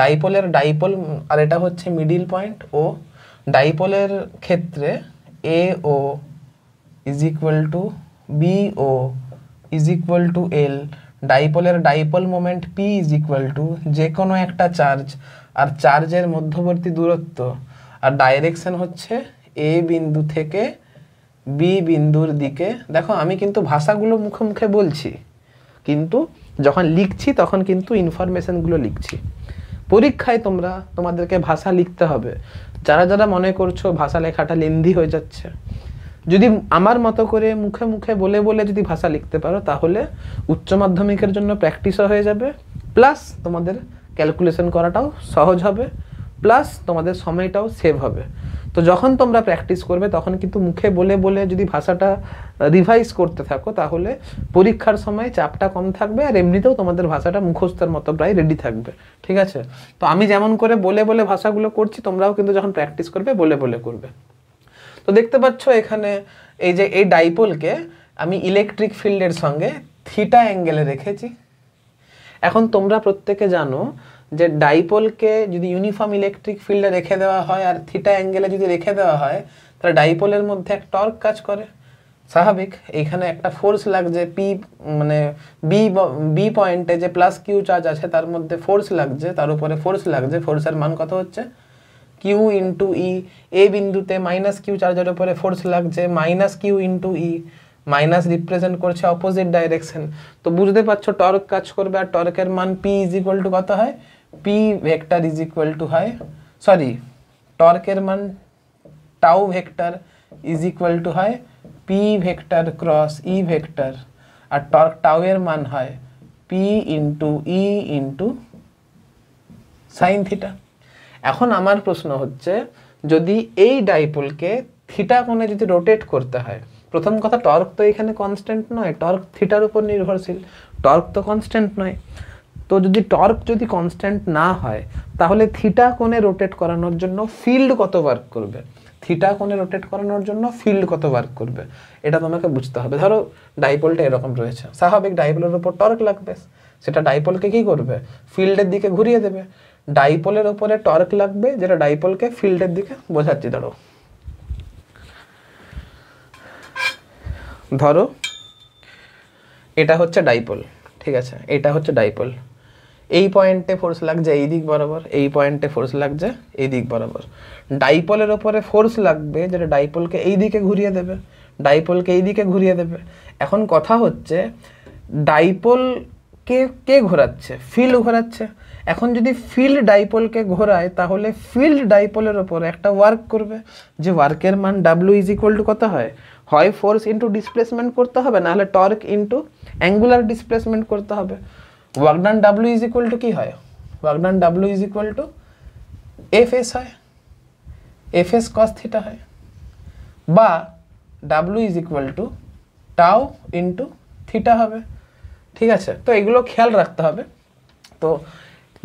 [SPEAKER 1] ডাইপোলের ডাইপোল, আর এটা হচ্ছে মিডিল পয়েন্ট ও। ডাইপোলের ক্ষেত্রে A O is equal to B O is equal to এল। ডাইপোলের dipole moment P is equal to যে কোনো একটা চার্জ আর চার্জের মধ্যবর্তী দূরত্ব, আর ডাইরেকশন হচ্ছে এ বিন্দু থেকে বি বিন্দুর দিকে। দেখো, আমি কিন্তু ভাষাগুলো মুখে মুখে বলছি, কিন্তু যখন লিখছি তখন কিন্তু ইনফরমেশনগুলো লিখছি। পরীক্ষায় তোমাদেরকে ভাষা লিখতে হবে। যারা যারা মনে করছো ভাষা লেখাটা লেন্দি হয়ে যাচ্ছে, যদি আমার মতো করে মুখে মুখে বলে বলে যদি ভাষা লিখতে পারো তাহলে উচ্চ মাধ্যমিকের জন্য প্র্যাকটিসও হয়ে যাবে, প্লাস তোমাদের ক্যালকুলেশন করাটাও সহজ হবে, প্লাস তোমাদের সময়টাও সেভ হবে। তো যখন তোমরা প্র্যাকটিস করবে তখন কিন্তু মুখে বলে বলে যদি ভাষাটা রিভাইজ করতে থাকো তাহলে পরীক্ষার সময় চাপটা কম থাকবে, আর এমনিতেও তোমাদের ভাষাটা মুখস্থের মতো প্রায় রেডি থাকবে। ঠিক আছে? তো আমি যেমন করে বলে বলে ভাষাগুলো করছি, তোমরাও কিন্তু যখন প্র্যাকটিস করবে বলে বলে করবে। তো দেখতে পাচ্ছ এখানে এই যে এই ডাইপোলকে আমি ইলেকট্রিক ফিল্ডের সঙ্গে থিটা অ্যাঙ্গেলে রেখেছি। এখন তোমরা প্রত্যেকে জানো যে ডাইপোলকে যদি ইউনিফর্ম ইলেকট্রিক ফিল্ডে রেখে দেওয়া হয় আর থিটা অ্যাঙ্গেলে যদি রেখে দেওয়া হয় তাহলে ডাইপোলের মধ্যে এক টর্ক কাজ করে, স্বাভাবিক। এইখানে একটা ফোর্স লাগছে, পি মানে বি পয়েন্টে যে প্লাস কিউ চার্জ আছে তার মধ্যে ফোর্স লাগছে, তার উপরে ফোর্স লাগছে, ফোর্সের মান কত হচ্ছে কিউ ইন্টু ই। এ বিন্দুতে মাইনাস কিউ চার্জের উপরে ফোর্স লাগছে মাইনাস কিউ ইন্টু ই, মাইনাস রিপ্রেজেন্ট করছে অপোজিট ডাইরেকশন। তো বুঝতে পারছো টর্ক কাজ করবে, আর টর্কের মান পি ইজ ইকুয়াল টু কত হয়, P vector is equal to হয়, সরি টর্কের মান tau vector is equal to হয় P vector cross E vector, আর টর্ক টাউ এর মান হয় P into E into sine theta. এখন আমার প্রশ্ন হচ্ছে যদি এই ডাইপোলকে থিটা কোণে যদি রোটেট করতে হয়, প্রথম কথা টর্ক তো এখানে কনস্ট্যান্ট নয়, টর্ক থিটার উপর নির্ভরশীল, টর্ক তো কনস্ট্যান্ট নয়। তো যদি টর্ক যদি কনস্ট্যান্ট না হয় তাহলে থিটা কোণে রোটেট করানোর জন্য ফিল্ড কত ওয়ার্ক করবে, থিটা কোণে রোটেট করানোর জন্য ফিল্ড কত ওয়ার্ক করবে এটা তোমাকে বুঝতে হবে। ধরো ডাইপোলটা এরকম রয়েছে, স্বাভাবিক ডাইপোলের উপর টর্ক লাগবে, সেটা ডাইপোলকে কি করবে, ফিল্ডের দিকে ঘুরিয়ে দেবে। ডাইপোলের উপরে টর্ক লাগবে যেটা ডাইপোলকে ফিল্ডের দিকে বোঝাচ্ছি। ধরো এটা হচ্ছে ডাইপোল, ঠিক আছে, এটা হচ্ছে ডাইপোল, এই পয়েন্টে ফোর্স লাগছে এই দিক বরাবর, এই পয়েন্টে ফোর্স লাগছে এই দিক বরাবর। ডাইপোলের ওপরে ফোর্স লাগবে যেটা ডাইপোলকে এই দিকে ঘুরিয়ে দেবে, ডাইপোলকে এই দিকে ঘুরিয়ে দেবে। এখন কথা হচ্ছে ডাইপোলকে কে ঘোরাচ্ছে, ফিল্ড ঘোরাচ্ছে। এখন যদি ফিল্ড ডাইপোলকে ঘোরায় তাহলে ফিল্ড ডাইপোলের ওপর একটা ওয়ার্ক করবে, যে ওয়ার্কের মান ডাব্লিউ ইজ ইকুয়াল টু কত হয়, হয় ফোর্স ইন্টু ডিসপ্লেসমেন্ট করতে হবে, নাহলে টর্ক ইন্টু অ্যাঙ্গুলার ডিসপ্লেসমেন্ট করতে হবে। Work done W is equal to কি হয়, work done W is equal two F S হয়, এফ এস কস থিটা হয়, বা W is equal two tau into theta হবে। ঠিক আছে? তো এগুলো খেয়াল রাখতে হবে। তো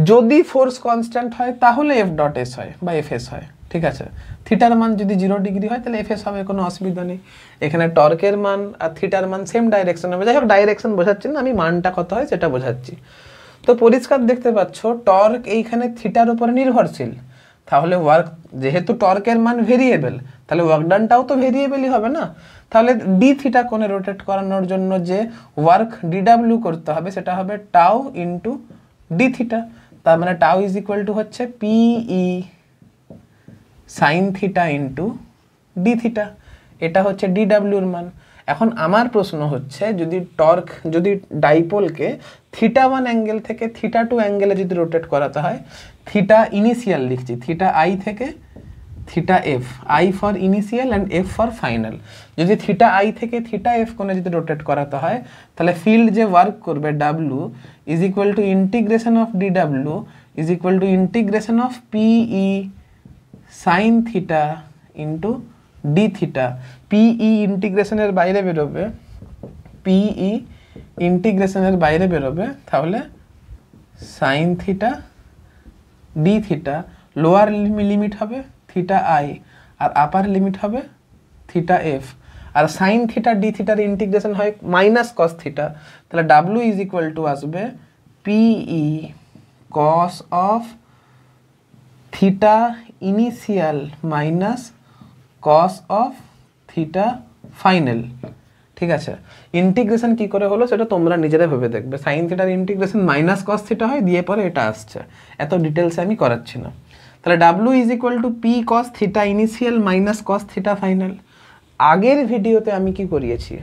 [SPEAKER 1] যদি ফোর্স কনস্ট্যান্ট হয় তাহলে এফ ডট এস হয় বা এফ এস হয়। ঠিক আছে? থিটার মান যদি 0 ডিগ্রি হয় তাহলে এফ এস হবে, কোনো অসুবিধা নেই। এখানে টর্কের মান আর থিটার মান সেম ডাইরেকশন হবে, যাই হোক ডাইরেকশন বোঝাচ্ছি না, আমি মানটা কত হয় সেটা বোঝাচ্ছি। তো পরিষ্কার দেখতে পাচ্ছ টর্ক এইখানে থিটার উপরে নির্ভরশীল, তাহলে ওয়ার্ক, যেহেতু টর্কের মান ভেরিয়েবল তাহলে ওয়ার্ক ডানটাও তো ভেরিয়েবলই হবে না। তাহলে ডি থিটা কোণে রোটেট করানোর জন্য যে ওয়ার্ক ডিডাব্লিউ করতে হবে সেটা হবে টাউ ইন্টু ডি থিটা। তার মানে টাউ ইজ ইকুয়াল টু হচ্ছে P E sine theta into D theta, এটা হচ্ছে ডিডাব্লিউর মান। এখন আমার প্রশ্ন হচ্ছে যদি টর্ক, যদি ডাইপোলকে থিটা 1 অ্যাঙ্গেল থেকে থিটা 2 অ্যাঙ্গেলে যদি রোটেট করাতে হয়, থিটা ইনিশিয়াল লিখছি, থিটা আই থেকে theta F, I for initial and F for final, যদি থিটা আই থেকে থিটা এফ কোণে যদি রোটেট করাতে হয় তাহলে ফিল্ড যে ওয়ার্ক করবে W is equal to integration of D W is equal to integration of P E sine theta into D theta. P E ইন্টিগ্রেশনের বাইরে বেরোবে, পিই ইন্টিগ্রেশনের বাইরে বেরোবে, তাহলে sine theta D theta, lower limit হবে থিটা আই আর আপার লিমিট হবে থিটা এফ, আর সাইন থিটা ডি থিটার ইন্টিগ্রেশন হয় মাইনাস কস থিটা, তাহলে ডাব্লিউ ইজ ইকুয়াল টু আসবে P E cos of theta initial minus cos of theta final. ঠিক আছে? ইন্টিগ্রেশন কি করে হলো সেটা তোমরা নিজেরা ভেবে দেখবে। সাইন থিটার ইন্টিগ্রেশন মাইনাস কস থিটা হয়, দিয়ে পরে এটা আসছে, এত ডিটেলসে আমি করাচ্ছি না। তাহলে W is equal two P cos theta initial minus cos theta final. আগের ভিডিওতে আমি কি করিয়েছি,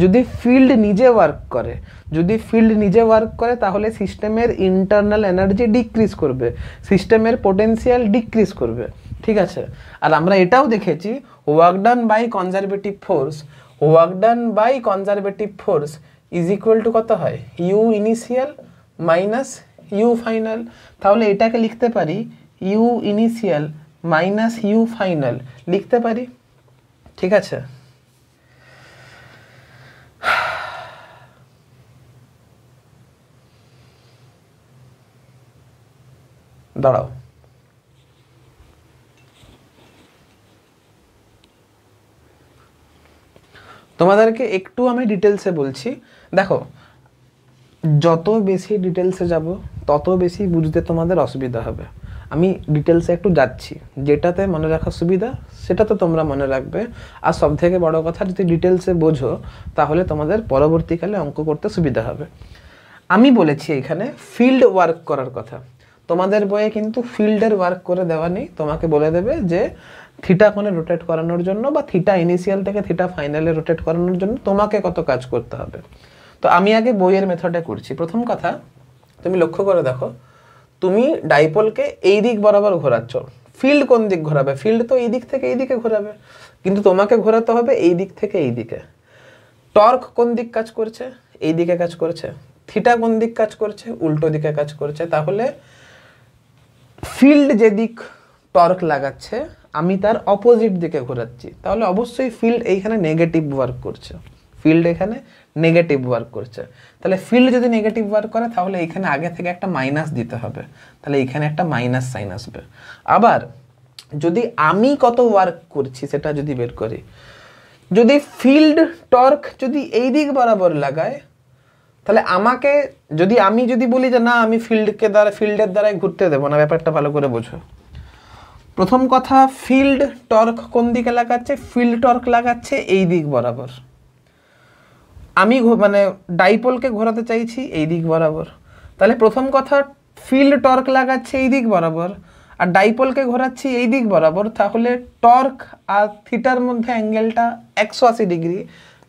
[SPEAKER 1] যদি ফিল্ড নিজে ওয়ার্ক করে তাহলে সিস্টেমের ইন্টারনাল এনার্জি ডিক্রিজ করবে, সিস্টেমের পোটেনশিয়াল ডিক্রিজ করবে, ঠিক আছে। আর আমরা এটাও দেখেছি work done by conservative force is equal to কত হয়, U initial minus U final. তাহলে এটাকে লিখতে পারি U initial minus U final লিখতে পারি, ঠিক আছে। দাঁড়াও, তোমাদেরকে একটু আমি ডিটেলসে বলছি। দেখো, যত বেশি ডিটেলসে যাব তত বেশি বুঝতে তোমাদের অসুবিধা হবে। আমি ডিটেলসে একটু যাচ্ছি, যেটাতে মনে রাখার সুবিধা সেটা তো তোমরা মনে রাখবে। আর সব থেকে বড় কথা, যদি ডিটেলসে বোঝো তাহলে তোমাদের পরবর্তীকালে অঙ্ক করতে সুবিধা হবে। আমি বলেছি এখানে ফিল্ড ওয়ার্ক করার কথা, তোমাদের বইয়ে কিন্তু ফিল্ডের ওয়ার্ক করে দেওয়া নেই। তোমাকে বলে দেবে যে থিটা কোণে রোটেট করানোর জন্য বা থিটা ইনিশিয়াল থেকে থিটা ফাইনালে রোটেট করানোর জন্য তোমাকে কত কাজ করতে হবে। তো আমি আগে বইয়ের মেথডে করছি। প্রথম কথা, তুমি লক্ষ্য করে দেখো, তুমি ডাইপোলকে এই দিক বরাবর ঘোরাচ্ছ, ফিল্ড কোন দিক ঘোরাবে? ফিল্ড তো এই দিক থেকে এই দিকে ঘোরাবে, কিন্তু তোমাকে ঘোরাতে হবে এই দিক থেকে এই দিকে। টর্ক কোন দিক কাজ করছে? এই দিকে কাজ করছে। থিটা কোন দিক কাজ করছে? উল্টো দিকে কাজ করছে। তাহলে ফিল্ড যেদিক টর্ক লাগাচ্ছে আমি তার অপোজিট দিকে ঘোরাচ্ছি, তাহলে অবশ্যই ফিল্ড এইখানে নেগেটিভ ওয়ার্ক করছে, তাহলে ফিল্ড যদি নেগেটিভ ওয়ার্ক করে তাহলে এইখানে আগে থেকে একটা মাইনাস দিতে হবে, তাহলে এইখানে একটা মাইনাস সাইন আসবে। আবার যদি আমি কত ওয়ার্ক করছি সেটা যদি বের করি, যদি ফিল্ড টর্ক যদি এই দিক বরাবর লাগায়, তাহলে আমাকে আমি যদি বলি যে না আমি ফিল্ডের দ্বারাই ঘুরতে দেবো না, ব্যাপারটা ভালো করে বোঝো। প্রথম কথা, ফিল্ড টর্ক কোন দিকে লাগাচ্ছে? ফিল্ড টর্ক লাগাচ্ছে এই দিক বরাবর। আমি ডাইপোলকে ঘোরাতে চাইছি এই দিক বরাবর, তাহলে প্রথম কথা ফিল্ড টর্ক লাগাচ্ছে এই দিক বরাবর আর ডাইপোলকে ঘোরাচ্ছি এই দিক বরাবর, তাহলে টর্ক আর থিটার মধ্যে অ্যাঙ্গেলটা 180 ডিগ্রি,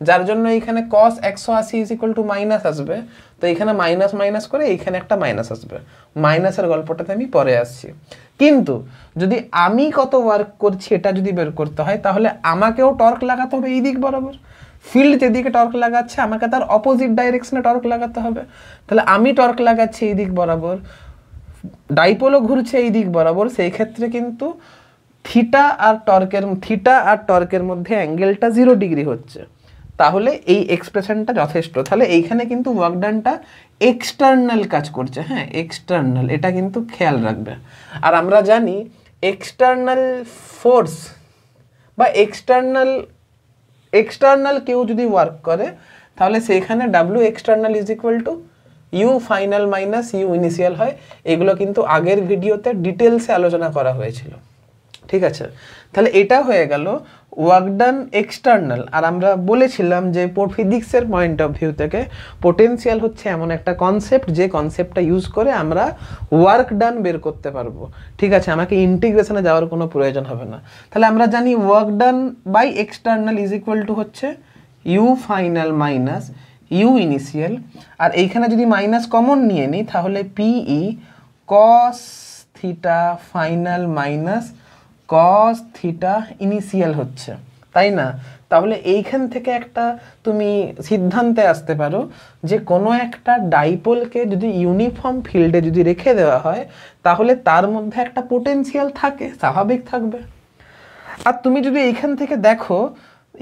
[SPEAKER 1] যার জন্য এইখানে cos 180 is equal to minus আসবে। তো এখানে মাইনাস মাইনাস করে এইখানে একটা মাইনাস আসবে, মাইনাসের গল্পটাতে আমি পরে আসছি। কিন্তু যদি আমি কত ওয়ার্ক করছি এটা যদি বের করতে হয়, তাহলে আমাকেও টর্ক লাগাতে হবে এই দিক বরাবর। ফিল্ড যেদিকে টর্ক লাগাচ্ছে আমাকে তার অপোজিট ডাইরেকশনে টর্ক লাগাতে হবে, তাহলে আমি টর্ক লাগাচ্ছি এই দিক বরাবর, ডাইপোলও ঘুরছে এই দিক বরাবর। সেই ক্ষেত্রে কিন্তু থিটা আর টর্কের মধ্যে অ্যাঙ্গেলটা 0 ডিগ্রি হচ্ছে, তাহলে এই এক্সপ্রেশনটা যথেষ্ট। তাহলে এইখানে কিন্তু ওয়ার্ক ডানটা এক্সটার্নাল কাজ করছে, হ্যাঁ এক্সটার্নাল, এটা কিন্তু খেয়াল রাখবে। আর আমরা জানি এক্সটার্নাল ফোর্স বা এক্সটার্নাল কেউ যদি ওয়ার্ক করে তাহলে সেইখানে W external is equal to U final minus U initial হয়। এগুলো কিন্তু আগের ভিডিওতে ডিটেলসে আলোচনা করা হয়েছিল, ঠিক আছে। তাহলে এটা হয়ে গেল ওয়ার্ক ডান এক্সটার্নাল। আর আমরা বলেছিলাম যে ফিজিক্সের পয়েন্ট অফ ভিউ থেকে পোটেনশিয়াল হচ্ছে এমন একটা কনসেপ্ট যে কনসেপ্টটা ইউজ করে আমরা ওয়ার্ক ডান বের করতে পারবো, ঠিক আছে। আমাকে ইন্টিগ্রেশনে যাওয়ার কোনো প্রয়োজন হবে না। তাহলে আমরা জানি work done by external is equal to হচ্ছে U final minus U initial. আর এইখানে যদি মাইনাস কমন নিয়ে নিই তাহলে P E cos theta final minus cos theta initial হচ্ছে, তাই না? তাহলে এইখান থেকে একটা তুমি সিদ্ধান্তে আসতে পারো যে কোনো একটা ডাইপোলকে যদি ইউনিফর্ম ফিল্ডে যদি রেখে দেওয়া হয় তাহলে তার মধ্যে একটা পোটেনশিয়াল থাকে, স্বাভাবিক থাকবে। আর তুমি যদি এইখান থেকে দেখো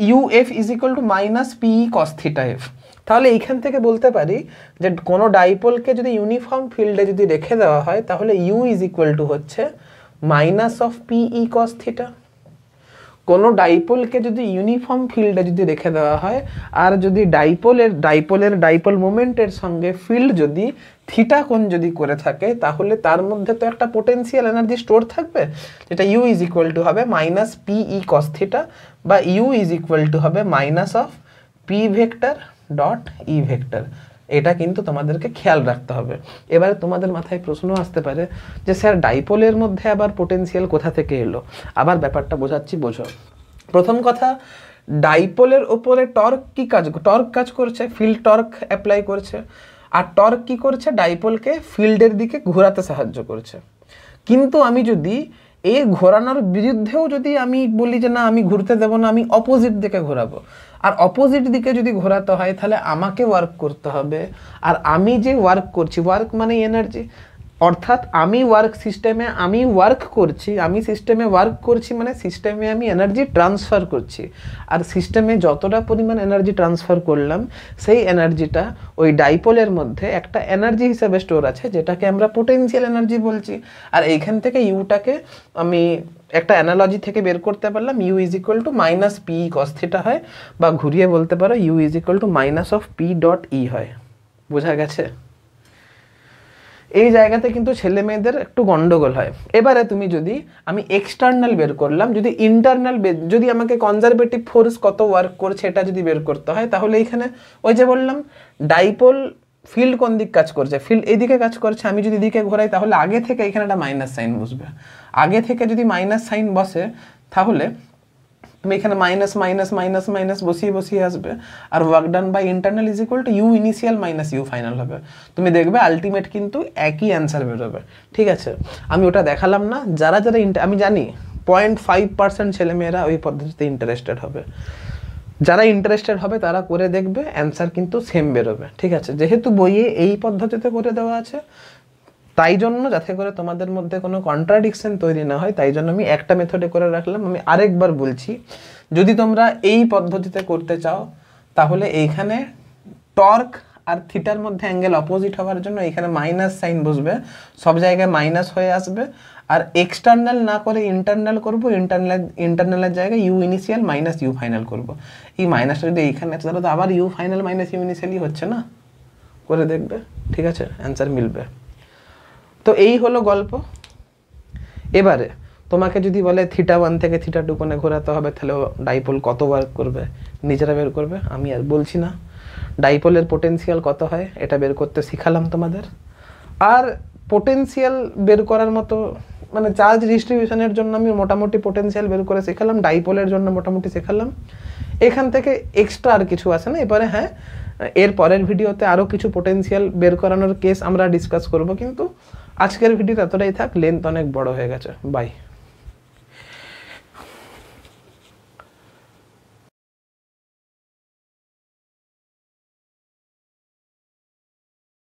[SPEAKER 1] U F is equal to minus P E cos theta F, তাহলে এইখান থেকে বলতে পারি যে কোনো ডাইপোলকে যদি ইউনিফর্ম ফিল্ডে যদি রেখে দেওয়া হয় তাহলে ইউ ইজ ইকুয়াল টু হচ্ছে মাইনাস অফ পিই কস থিটা। কোনো ডাইপোলকে যদি ইউনিফর্ম ফিল্ডে যদি রেখে দেওয়া হয় আর যদি ডাইপোল মোমেন্টের সঙ্গে ফিল্ড যদি থিটা কোণ যদি করে থাকে তাহলে তার মধ্যে তো একটা পোটেনশিয়াল এনার্জি স্টোর থাকবে, যেটা ইউ ইজ ইকুয়াল টু হবে মাইনাস পিই কস থিটা বা ইউ ইজ ইকুয়াল টু হবে minus of P vector dot E vector. এটা কিন্তু তোমাদেরকে খেয়াল রাখতে হবে। এবারে তোমাদের মাথায় প্রশ্ন আসতে পারে যে স্যার ডাইপোলের মধ্যে আবার পোটেনশিয়াল কোথা থেকে এলো? আবার ব্যাপারটা বোঝাচ্ছি, বোঝো। প্রথম কথা, ডাইপোলের ওপরে টর্ক কাজ করছে, ফিল্ড টর্ক অ্যাপ্লাই করছে। আর টর্ক কি করছে, ডাইপোলকে ফিল্ডের দিকে ঘোরাতে সাহায্য করছে। কিন্তু আমি যদি এই ঘোরানোর বিরুদ্ধেও যদি আমি বলি যে না আমি ঘুরতে দেবো না, আমি অপোজিট দিকে ঘোরাবো, আর অপোজিট দিকে যদি ঘোরাতে হয় তাহলে আমাকে ওয়ার্ক করতে হবে। আর আমি যে ওয়ার্ক করছি, ওয়ার্ক মানে এনার্জি, অর্থাৎ আমি সিস্টেমে ওয়ার্ক করছি মানে সিস্টেমে আমি এনার্জি ট্রান্সফার করছি। আর সিস্টেমে যতটা পরিমাণ এনার্জি ট্রান্সফার করলাম সেই এনার্জিটা ওই ডাইপোলের মধ্যে একটা এনার্জি হিসেবে স্টোর আছে, যেটাকে আমরা পোটেনশিয়াল এনার্জি বলছি। আর এইখান থেকে ইউটাকে আমি একটা অ্যানালজি থেকে বের করতে পারলাম, U is equal to minus P cos theta হয়, বা ঘুরিয়ে বলতে পারো U is equal to minus of P dot E হয়। বোঝা গেছে? এই জায়গাতে কিন্তু ছেলে মেয়েদের একটু গন্ডগোল হয়। এবারে তুমি যদি আমি এক্সটার্নাল বের করলাম, যদি ইন্টারনাল যদি আমাকে কনজারভেটিভ ফোর্স কত ওয়ার্ক করছে এটা যদি বের করতে হয়, তাহলে এখানে ওই যে বললাম ডাইপোল ফিল্ড কোন দিক কাজ করছে, ফিল্ড এইদিকে কাজ করছে। আমি যদি দিকে ঘোরাই তাহলে আগে থেকে এখানে একটা মাইনাস সাইন বসবে। আগে থেকে যদি মাইনাস সাইন বসে তাহলে তুমি এখানে মাইনাস মাইনাস মাইনাস মাইনাস বসিয়ে আসবে, আর work done by internal is equal to U initial minus U final হবে। তুমি দেখবে আলটিমেট কিন্তু একই অ্যান্সার বেরোবে। ঠিক আছে, আমি ওটা দেখালাম না। যারা আমি জানি 0.5% ছেলেমেয়েরা ওই পদ্ধতিতে ইন্টারেস্টেড হবে। যারা ইন্টারেস্টেড হবে তারা করে দেখবে, অ্যান্সার কিন্তু সেম বেরোবে। ঠিক আছে, যেহেতু বইয়ে এই পদ্ধতিতে করে দেওয়া আছে তাই জন্য যাতে করে তোমাদের মধ্যে কোনো কন্ট্রাডিকশন তৈরি না হয়, তাই জন্য আমি একটা মেথডে করে রাখলাম। আমি আরেকবার বলছি, যদি তোমরা এই পদ্ধতিতে করতে চাও তাহলে এইখানে টর্ক আর থিটার মধ্যে অ্যাঙ্গেল অপোজিট হওয়ার জন্য এখানে মাইনাস সাইন বসবে, সব জায়গায় মাইনাস হয়ে আসবে। আর এক্সটার্নাল না করে ইন্টারনাল করবো, ইন্টারনালের জায়গায় U initial minus U final করবো। এই মাইনাসটা যদি এইখানে আছে তাহলে তো আবার ইউ ফাইনাল মাইনাস ইউ ইনিশিয়ালই হচ্ছে না, করে দেখবে। ঠিক আছে, অ্যান্সার মিলবে। তো এই হলো গল্প। এবারে তোমাকে যদি বলে θ1 থেকে θ2 কোণে ঘোরাতে হবে, তাহলে ডাইপোল কত ওয়ার্ক করবে নিজেরা বের করবে, আমি আর বলছি না। ডাইপোলের পোটেনশিয়াল কত হয় এটা বের করতে শিখালাম তোমাদের। আর পোটেনশিয়াল বের করার মতো মানে চার্জ ডিস্ট্রিবিউশনের জন্য আমি মোটামুটি পোটেনশিয়াল বের করে শেখালাম, ডাইপোলের জন্য মোটামুটি শেখালাম। এখান থেকে এক্সট্রা আর কিছু আছে না। এবারে হ্যাঁ, এর পরের ভিডিওতে আরও কিছু পোটেনশিয়াল বের করানোর কেস আমরা ডিসকাস করব, কিন্তু আজকের ভিডিওতে এতটাই থাক, লেন্থ অনেক বড় হয়ে গেছে। বাই।